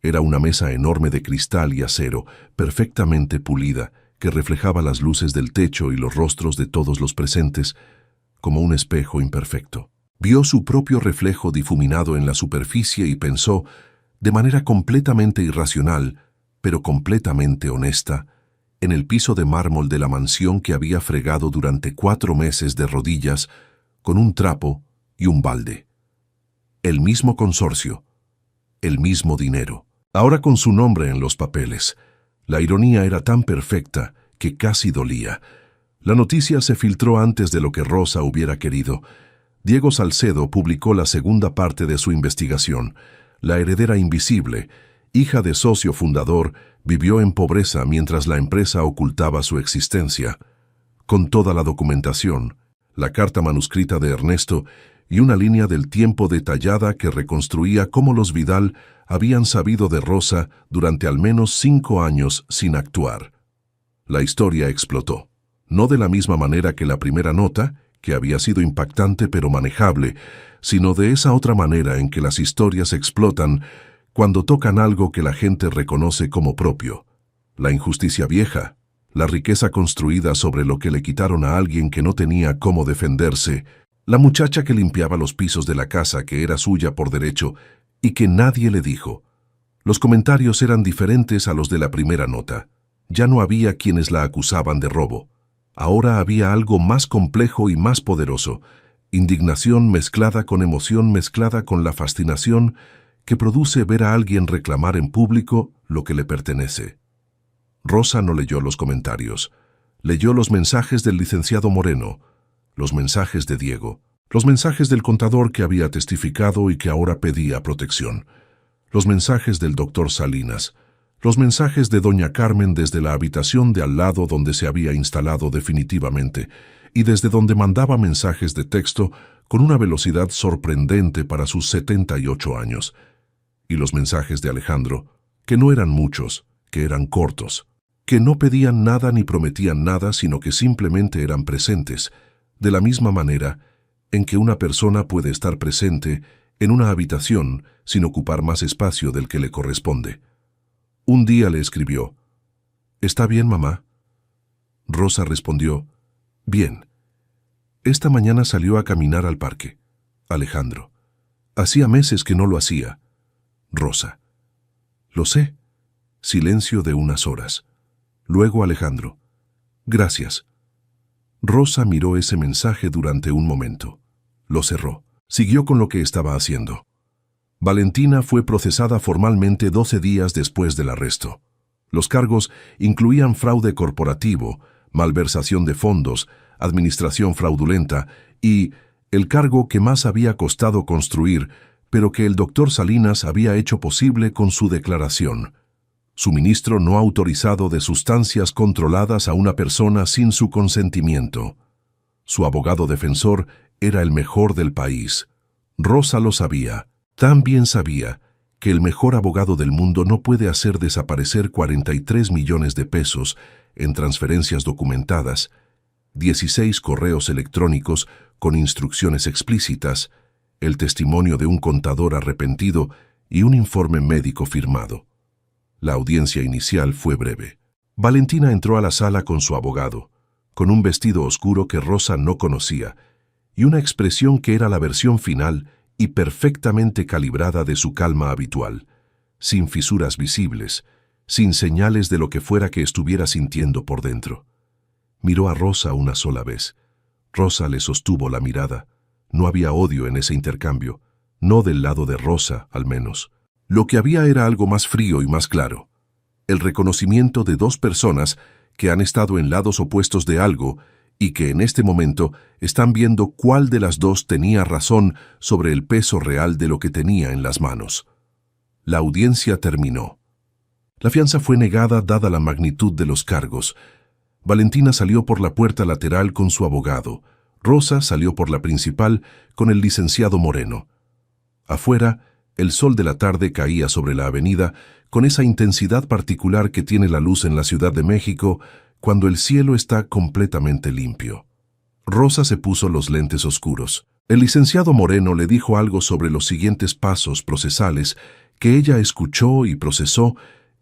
A: Era una mesa enorme de cristal y acero, perfectamente pulida, que reflejaba las luces del techo y los rostros de todos los presentes, como un espejo imperfecto. Vio su propio reflejo difuminado en la superficie y pensó, de manera completamente irracional, pero completamente honesta, en el piso de mármol de la mansión que había fregado durante 4 meses de rodillas, con un trapo y un balde. El mismo consorcio, el mismo dinero, ahora con su nombre en los papeles. La ironía era tan perfecta que casi dolía. La noticia se filtró antes de lo que Rosa hubiera querido. Diego Salcedo publicó la segunda parte de su investigación. La heredera invisible, hija de socio fundador, vivió en pobreza mientras la empresa ocultaba su existencia. Con toda la documentación, la carta manuscrita de Ernesto y una línea del tiempo detallada que reconstruía cómo los Vidal habían sabido de Rosa durante al menos 5 años sin actuar. La historia explotó, no de la misma manera que la primera nota, que había sido impactante pero manejable, sino de esa otra manera en que las historias explotan cuando tocan algo que la gente reconoce como propio. La injusticia vieja, la riqueza construida sobre lo que le quitaron a alguien que no tenía cómo defenderse, la muchacha que limpiaba los pisos de la casa que era suya por derecho y que nadie le dijo. Los comentarios eran diferentes a los de la primera nota. Ya no había quienes la acusaban de robo. Ahora había algo más complejo y más poderoso, indignación mezclada con emoción mezclada con la fascinación que produce ver a alguien reclamar en público lo que le pertenece. Rosa no leyó los comentarios. Leyó los mensajes del licenciado Moreno, los mensajes de Diego, los mensajes del contador que había testificado y que ahora pedía protección, los mensajes del doctor Salinas, los mensajes de doña Carmen desde la habitación de al lado donde se había instalado definitivamente y desde donde mandaba mensajes de texto con una velocidad sorprendente para sus 78 años, y los mensajes de Alejandro, que no eran muchos, que eran cortos, que no pedían nada ni prometían nada, sino que simplemente eran presentes, de la misma manera en que una persona puede estar presente en una habitación sin ocupar más espacio del que le corresponde. Un día le escribió, «¿Está bien, mamá?» Rosa respondió, «Bien. Esta mañana salió a caminar al parque. Alejandro. Hacía meses que no lo hacía. Rosa. Lo sé». Silencio de unas horas. Luego Alejandro. «Gracias». Rosa miró ese mensaje durante un momento. Lo cerró. Siguió con lo que estaba haciendo. Valentina fue procesada formalmente 12 días después del arresto. Los cargos incluían fraude corporativo, malversación de fondos, administración fraudulenta y el cargo que más había costado construir, pero que el doctor Salinas había hecho posible con su declaración. Suministro no autorizado de sustancias controladas a una persona sin su consentimiento. Su abogado defensor era el mejor del país. Rosa lo sabía. También sabía que el mejor abogado del mundo no puede hacer desaparecer 43 millones de pesos en transferencias documentadas, 16 correos electrónicos con instrucciones explícitas, el testimonio de un contador arrepentido y un informe médico firmado. La audiencia inicial fue breve. Valentina entró a la sala con su abogado, con un vestido oscuro que Rosa no conocía, y una expresión que era la versión final y perfectamente calibrada de su calma habitual, sin fisuras visibles, sin señales de lo que fuera que estuviera sintiendo por dentro. Miró a Rosa una sola vez. Rosa le sostuvo la mirada. No había odio en ese intercambio, no del lado de Rosa, al menos. Lo que había era algo más frío y más claro. El reconocimiento de dos personas que han estado en lados opuestos de algo y que en este momento están viendo cuál de las dos tenía razón sobre el peso real de lo que tenía en las manos. La audiencia terminó. La fianza fue negada dada la magnitud de los cargos. Valentina salió por la puerta lateral con su abogado. Rosa salió por la principal con el licenciado Moreno. Afuera, el sol de la tarde caía sobre la avenida con esa intensidad particular que tiene la luz en la Ciudad de México cuando el cielo está completamente limpio. Rosa se puso los lentes oscuros. El licenciado Moreno le dijo algo sobre los siguientes pasos procesales que ella escuchó y procesó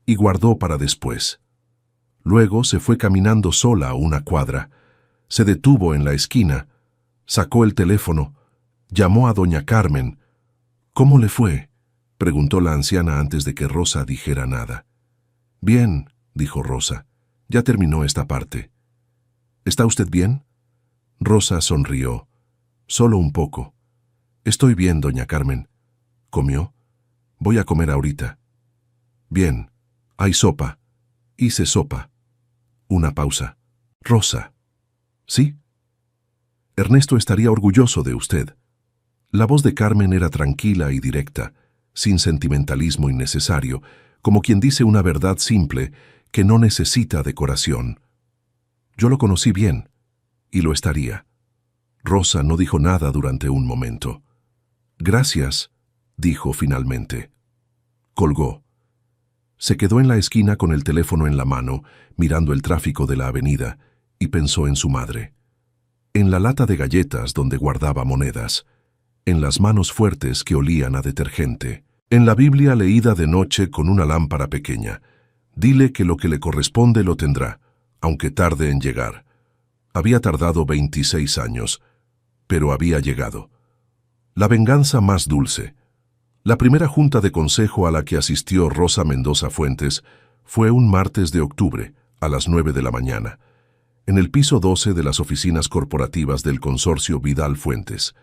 A: y guardó para después. Luego se fue caminando sola a una cuadra. Se detuvo en la esquina, sacó el teléfono, llamó a doña Carmen. «¿Cómo le fue?», preguntó la anciana antes de que Rosa dijera nada. «Bien», dijo Rosa, «ya terminó esta parte». «¿Está usted bien?». Rosa sonrió. «Solo un poco». «Estoy bien, doña Carmen». «¿Comió?». «Voy a comer ahorita». «Bien. Hay sopa». «Hice sopa». Una pausa. «Rosa». «¿Sí?». «Ernesto estaría orgulloso de usted». La voz de Carmen era tranquila y directa, sin sentimentalismo innecesario, como quien dice una verdad simple que no necesita decoración. «Yo lo conocí bien, y lo estaría». Rosa no dijo nada durante un momento. «Gracias», dijo finalmente. Colgó. Se quedó en la esquina con el teléfono en la mano, mirando el tráfico de la avenida, y pensó en su madre. En la lata de galletas donde guardaba monedas, en las manos fuertes que olían a detergente, en la Biblia leída de noche con una lámpara pequeña. Dile que lo que le corresponde lo tendrá, aunque tarde en llegar. Había tardado 26 años, pero había llegado. La venganza más dulce. La primera junta de consejo a la que asistió Rosa Mendoza Fuentes fue un martes de octubre, a las 9 de la mañana, en el piso 12 de las oficinas corporativas del consorcio Vidal Fuentes.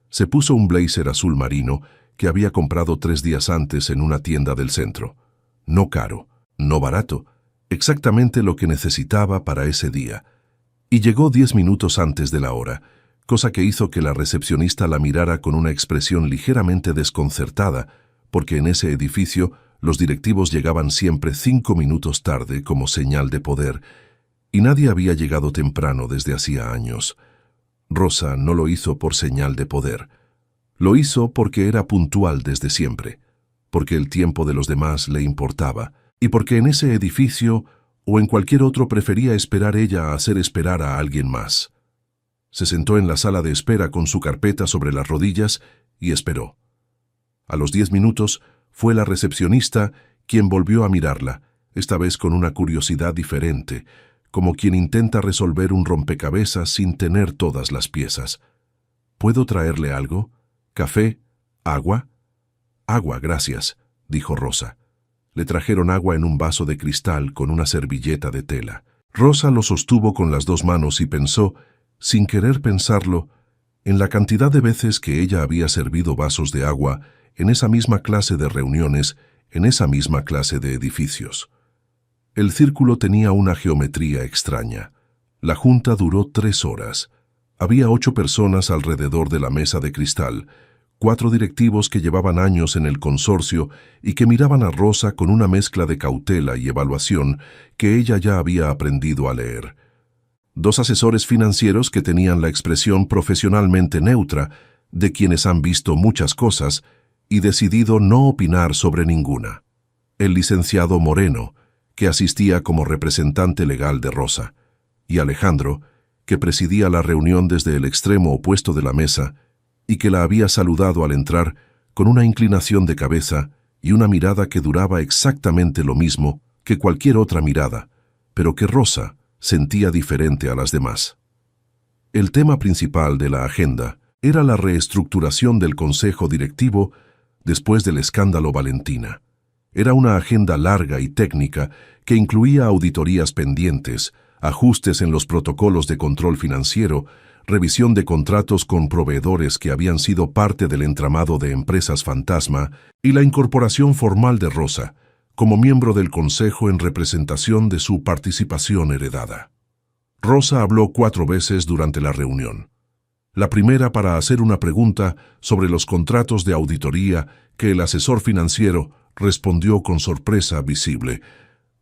A: Se puso un blazer azul marino que había comprado 3 días antes en una tienda del centro. No caro, no barato, exactamente lo que necesitaba para ese día. Y llegó 10 minutos antes de la hora, cosa que hizo que la recepcionista la mirara con una expresión ligeramente desconcertada, porque en ese edificio los directivos llegaban siempre 5 minutos tarde como señal de poder, y nadie había llegado temprano desde hacía años. Rosa no lo hizo por señal de poder. Lo hizo porque era puntual desde siempre, porque el tiempo de los demás le importaba, y porque en ese edificio o en cualquier otro prefería esperar ella a hacer esperar a alguien más. Se sentó en la sala de espera con su carpeta sobre las rodillas y esperó. A los 10 minutos fue la recepcionista quien volvió a mirarla, esta vez con una curiosidad diferente, como quien intenta resolver un rompecabezas sin tener todas las piezas. «¿Puedo traerle algo? ¿Café? ¿Agua?» «Agua, gracias», dijo Rosa. Le trajeron agua en un vaso de cristal con una servilleta de tela. Rosa lo sostuvo con las 2 manos y pensó, sin querer pensarlo, en la cantidad de veces que ella había servido vasos de agua en esa misma clase de reuniones, en esa misma clase de edificios. El círculo tenía una geometría extraña. La junta duró 3 horas. Había 8 personas alrededor de la mesa de cristal, 4 directivos que llevaban años en el consorcio y que miraban a Rosa con una mezcla de cautela y evaluación que ella ya había aprendido a leer. 2 asesores financieros que tenían la expresión profesionalmente neutra de quienes han visto muchas cosas y decidido no opinar sobre ninguna. El licenciado Moreno, que asistía como representante legal de Rosa, y Alejandro, que presidía la reunión desde el extremo opuesto de la mesa y que la había saludado al entrar con una inclinación de cabeza y una mirada que duraba exactamente lo mismo que cualquier otra mirada, pero que Rosa sentía diferente a las demás. El tema principal de la agenda era la reestructuración del consejo directivo después del escándalo Valentina. Era una agenda larga y técnica que incluía auditorías pendientes, ajustes en los protocolos de control financiero, revisión de contratos con proveedores que habían sido parte del entramado de empresas fantasma y la incorporación formal de Rosa como miembro del consejo en representación de su participación heredada. Rosa habló 4 veces durante la reunión. La primera para hacer una pregunta sobre los contratos de auditoría que el asesor financiero respondió con sorpresa visible,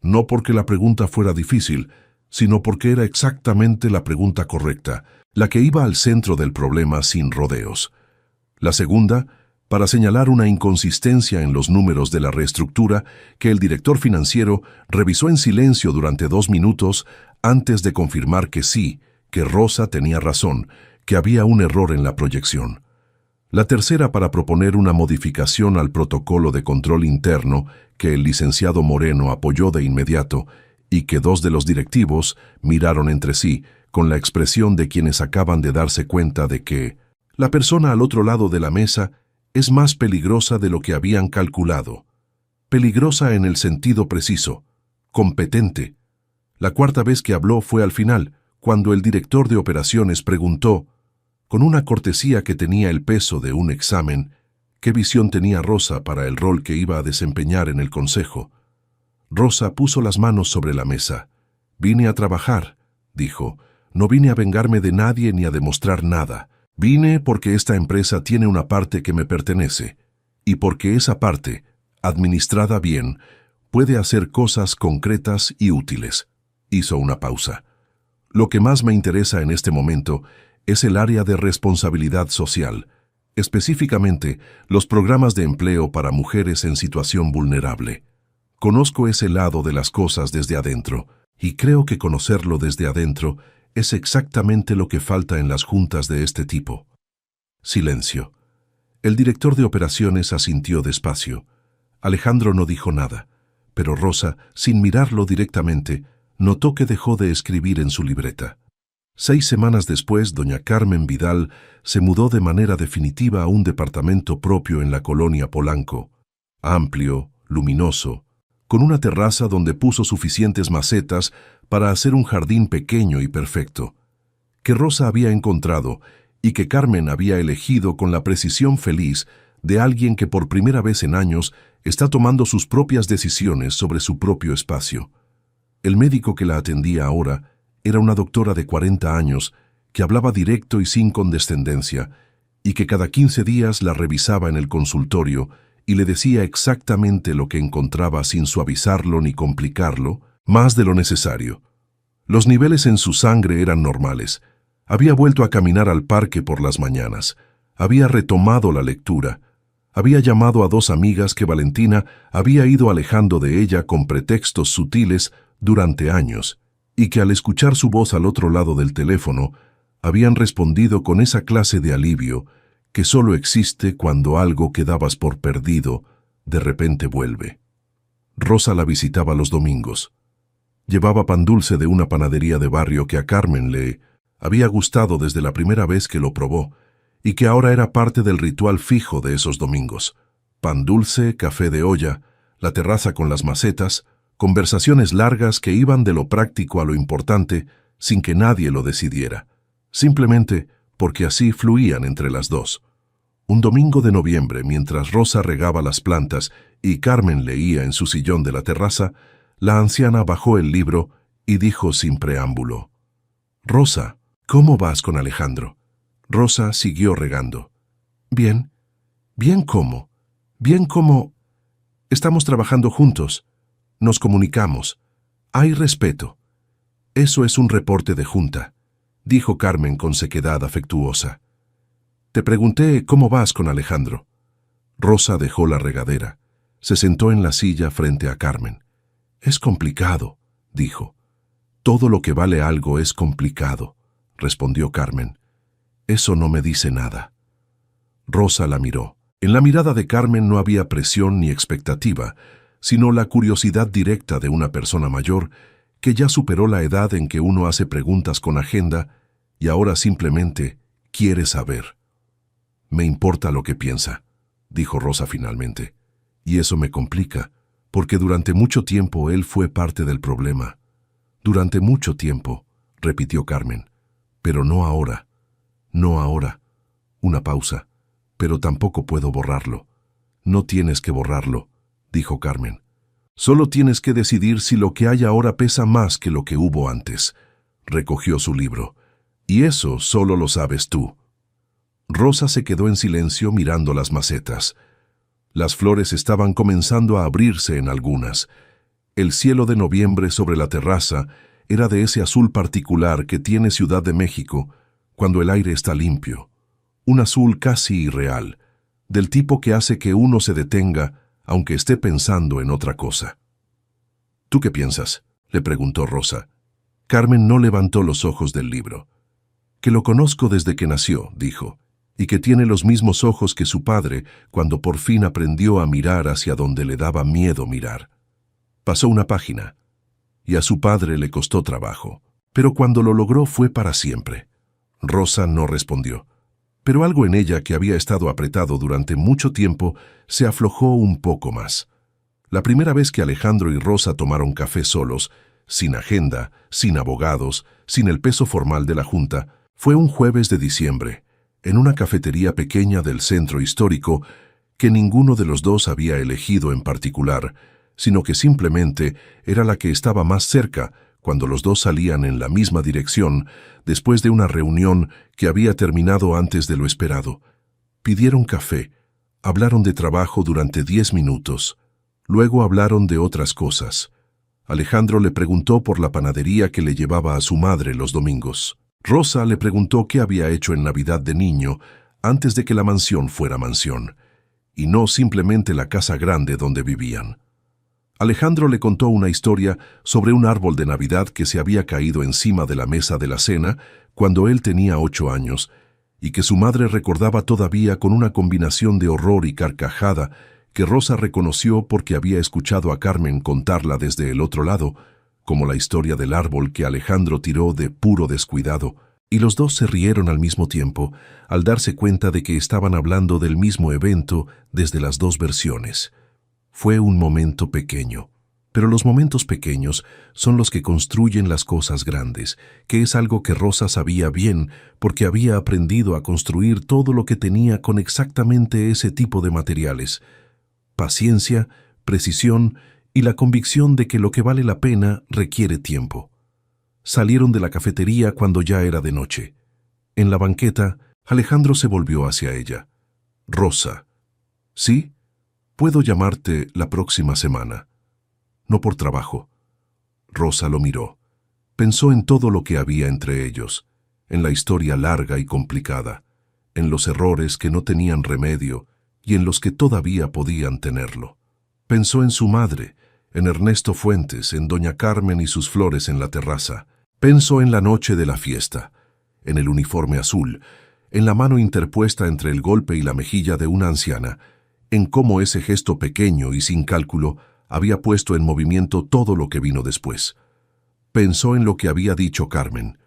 A: no porque la pregunta fuera difícil, sino porque era exactamente la pregunta correcta, la que iba al centro del problema sin rodeos. La segunda, para señalar una inconsistencia en los números de la reestructura que el director financiero revisó en silencio durante 2 minutos antes de confirmar que sí, que Rosa tenía razón, que había un error en la proyección. La tercera para proponer una modificación al protocolo de control interno que el licenciado Moreno apoyó de inmediato y que 2 de los directivos miraron entre sí con la expresión de quienes acaban de darse cuenta de que la persona al otro lado de la mesa es más peligrosa de lo que habían calculado. Peligrosa en el sentido preciso, competente. La 4ª vez que habló fue al final, cuando el director de operaciones preguntó, con una cortesía que tenía el peso de un examen, qué visión tenía Rosa para el rol que iba a desempeñar en el consejo. Rosa puso las manos sobre la mesa. «Vine a trabajar», dijo. «No vine a vengarme de nadie ni a demostrar nada. Vine porque esta empresa tiene una parte que me pertenece, y porque esa parte, administrada bien, puede hacer cosas concretas y útiles». Hizo una pausa. «Lo que más me interesa en este momento es el área de responsabilidad social, específicamente los programas de empleo para mujeres en situación vulnerable. Conozco ese lado de las cosas desde adentro, y creo que conocerlo desde adentro es exactamente lo que falta en las juntas de este tipo». Silencio. El director de operaciones asintió despacio. Alejandro no dijo nada, pero Rosa, sin mirarlo directamente, notó que dejó de escribir en su libreta. 6 semanas después, doña Carmen Vidal se mudó de manera definitiva a un departamento propio en la colonia Polanco, amplio, luminoso, con una terraza donde puso suficientes macetas para hacer un jardín pequeño y perfecto, que Rosa había encontrado y que Carmen había elegido con la precisión feliz de alguien que por primera vez en años está tomando sus propias decisiones sobre su propio espacio. El médico que la atendía ahora era una doctora de 40 años que hablaba directo y sin condescendencia y que cada 15 días la revisaba en el consultorio y le decía exactamente lo que encontraba sin suavizarlo ni complicarlo, más de lo necesario. Los niveles en su sangre eran normales. Había vuelto a caminar al parque por las mañanas. Había retomado la lectura. Había llamado a 2 amigas que Valentina había ido alejando de ella con pretextos sutiles durante años, y que al escuchar su voz al otro lado del teléfono, habían respondido con esa clase de alivio que solo existe cuando algo que dabas por perdido de repente vuelve. Rosa la visitaba los domingos. Llevaba pan dulce de una panadería de barrio que a Carmen le había gustado desde la primera vez que lo probó y que ahora era parte del ritual fijo de esos domingos. Pan dulce, café de olla, la terraza con las macetas, conversaciones largas que iban de lo práctico a lo importante sin que nadie lo decidiera, simplemente porque así fluían entre las dos. Un domingo de noviembre, mientras Rosa regaba las plantas y Carmen leía en su sillón de la terraza, la anciana bajó el libro y dijo sin preámbulo: Rosa, ¿cómo vas con Alejandro? Rosa siguió regando. Bien. ¿Bien cómo? Bien cómo. Estamos trabajando juntos. Nos comunicamos. Hay respeto. Eso es un reporte de junta, dijo Carmen con sequedad afectuosa. Te pregunté cómo vas con Alejandro. Rosa dejó la regadera. Se sentó en la silla frente a Carmen. Es complicado, dijo. Todo lo que vale algo es complicado, respondió Carmen. Eso no me dice nada. Rosa la miró. En la mirada de Carmen no había presión ni expectativa, sino la curiosidad directa de una persona mayor que ya superó la edad en que uno hace preguntas con agenda y ahora simplemente quiere saber. Me importa lo que piensa, dijo Rosa finalmente, y eso me complica, porque durante mucho tiempo él fue parte del problema. Durante mucho tiempo, repitió Carmen, pero no ahora. No ahora. Una pausa, pero tampoco puedo borrarlo. No tienes que borrarlo, dijo Carmen. Solo tienes que decidir si lo que hay ahora pesa más que lo que hubo antes. Recogió su libro. Y eso solo lo sabes tú. Rosa se quedó en silencio mirando las macetas. Las flores estaban comenzando a abrirse en algunas. El cielo de noviembre sobre la terraza era de ese azul particular que tiene Ciudad de México cuando el aire está limpio. Un azul casi irreal, del tipo que hace que uno se detenga aunque esté pensando en otra cosa. ¿Tú qué piensas?, le preguntó Rosa. Carmen no levantó los ojos del libro. Que lo conozco desde que nació, dijo, y que tiene los mismos ojos que su padre cuando por fin aprendió a mirar hacia donde le daba miedo mirar. Pasó una página, y a su padre le costó trabajo, pero cuando lo logró fue para siempre. Rosa no respondió, pero algo en ella que había estado apretado durante mucho tiempo se aflojó un poco más. La primera vez que Alejandro y Rosa tomaron café solos, sin agenda, sin abogados, sin el peso formal de la junta, fue un jueves de diciembre, en una cafetería pequeña del centro histórico que ninguno de los dos había elegido en particular, sino que simplemente era la que estaba más cerca cuando los dos salían en la misma dirección después de una reunión que había terminado antes de lo esperado. Pidieron café, hablaron de trabajo durante 10 minutos, luego hablaron de otras cosas. Alejandro le preguntó por la panadería que le llevaba a su madre los domingos. Rosa le preguntó qué había hecho en Navidad de niño antes de que la mansión fuera mansión, y no simplemente la casa grande donde vivían. Alejandro le contó una historia sobre un árbol de Navidad que se había caído encima de la mesa de la cena cuando él tenía 8 años, y que su madre recordaba todavía con una combinación de horror y carcajada que Rosa reconoció porque había escuchado a Carmen contarla desde el otro lado, como la historia del árbol que Alejandro tiró de puro descuidado, y los dos se rieron al mismo tiempo, al darse cuenta de que estaban hablando del mismo evento desde las dos versiones. Fue un momento pequeño, pero los momentos pequeños son los que construyen las cosas grandes, que es algo que Rosa sabía bien porque había aprendido a construir todo lo que tenía con exactamente ese tipo de materiales. Paciencia, precisión y la convicción de que lo que vale la pena requiere tiempo. Salieron de la cafetería cuando ya era de noche. En la banqueta, Alejandro se volvió hacia ella. Rosa. ¿Sí? Puedo llamarte la próxima semana. No por trabajo. Rosa lo miró. Pensó en todo lo que había entre ellos, en la historia larga y complicada, en los errores que no tenían remedio y en los que todavía podían tenerlo. Pensó en su madre, en Ernesto Fuentes, en doña Carmen y sus flores en la terraza. Pensó en la noche de la fiesta, en el uniforme azul, en la mano interpuesta entre el golpe y la mejilla de una anciana, en cómo ese gesto pequeño y sin cálculo había puesto en movimiento todo lo que vino después. Pensó en lo que había dicho Carmen.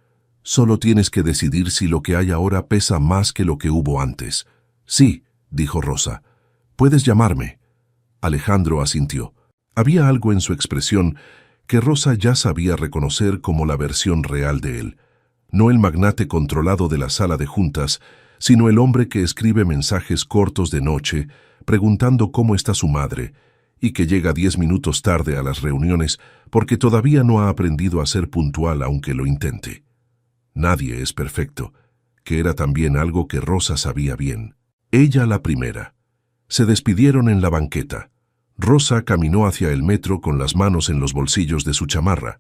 A: Solo tienes que decidir si lo que hay ahora pesa más que lo que hubo antes. Sí, dijo Rosa. Puedes llamarme. Alejandro asintió. Había algo en su expresión que Rosa ya sabía reconocer como la versión real de él. No el magnate controlado de la sala de juntas, sino el hombre que escribe mensajes cortos de noche, preguntando cómo está su madre, y que llega 10 minutos tarde a las reuniones porque todavía no ha aprendido a ser puntual aunque lo intente. Nadie es perfecto, que era también algo que Rosa sabía bien. Ella la primera. Se despidieron en la banqueta. Rosa caminó hacia el metro con las manos en los bolsillos de su chamarra,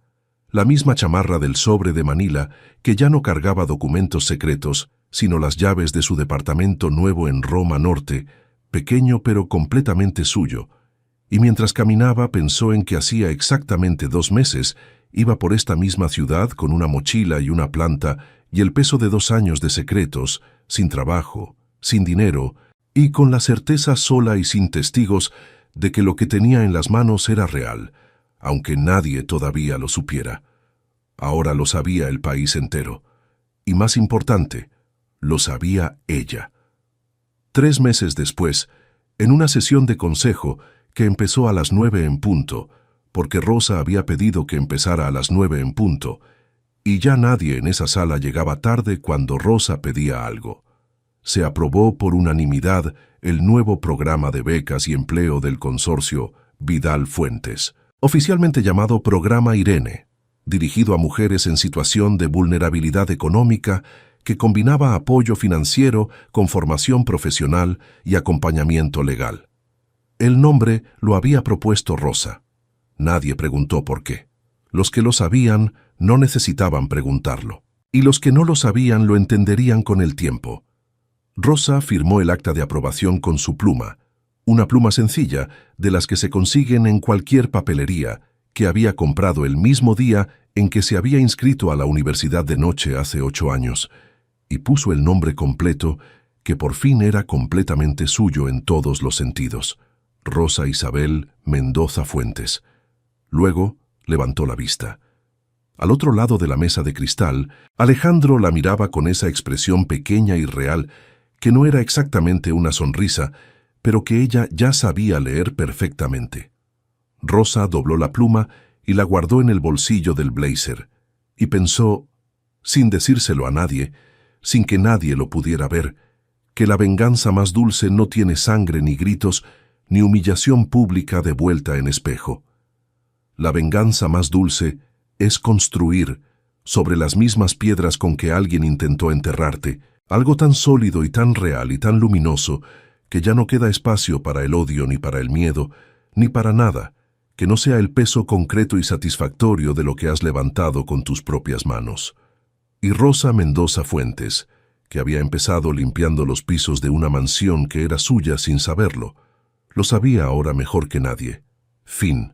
A: la misma chamarra del sobre de Manila que ya no cargaba documentos secretos, sino las llaves de su departamento nuevo en Roma Norte, pequeño pero completamente suyo, y mientras caminaba pensó en que hacía exactamente 2 meses iba por esta misma ciudad con una mochila y una planta y el peso de 2 años de secretos, sin trabajo, sin dinero, y con la certeza sola y sin testigos de que lo que tenía en las manos era real, aunque nadie todavía lo supiera. Ahora lo sabía el país entero. Y más importante, lo sabía ella. 3 meses después, en una sesión de consejo que empezó a las 9 en punto, porque Rosa había pedido que empezara a las 9 en punto, y ya nadie en esa sala llegaba tarde cuando Rosa pedía algo. Se aprobó por unanimidad el nuevo programa de becas y empleo del consorcio Vidal Fuentes, oficialmente llamado Programa Irene, dirigido a mujeres en situación de vulnerabilidad económica que combinaba apoyo financiero con formación profesional y acompañamiento legal. El nombre lo había propuesto Rosa. Nadie preguntó por qué. Los que lo sabían no necesitaban preguntarlo, y los que no lo sabían lo entenderían con el tiempo. Rosa firmó el acta de aprobación con su pluma, una pluma sencilla de las que se consiguen en cualquier papelería, que había comprado el mismo día en que se había inscrito a la universidad de noche hace 8 años, y puso el nombre completo, que por fin era completamente suyo en todos los sentidos: Rosa Isabel Mendoza Fuentes. Luego levantó la vista. Al otro lado de la mesa de cristal, Alejandro la miraba con esa expresión pequeña y real que no era exactamente una sonrisa, pero que ella ya sabía leer perfectamente. Rosa dobló la pluma y la guardó en el bolsillo del blazer, y pensó, sin decírselo a nadie, sin que nadie lo pudiera ver, que la venganza más dulce no tiene sangre ni gritos, ni humillación pública de vuelta en espejo. La venganza más dulce es construir, sobre las mismas piedras con que alguien intentó enterrarte, algo tan sólido y tan real y tan luminoso que ya no queda espacio para el odio ni para el miedo, ni para nada, que no sea el peso concreto y satisfactorio de lo que has levantado con tus propias manos. Y Rosa Mendoza Fuentes, que había empezado limpiando los pisos de una mansión que era suya sin saberlo, lo sabía ahora mejor que nadie. Fin.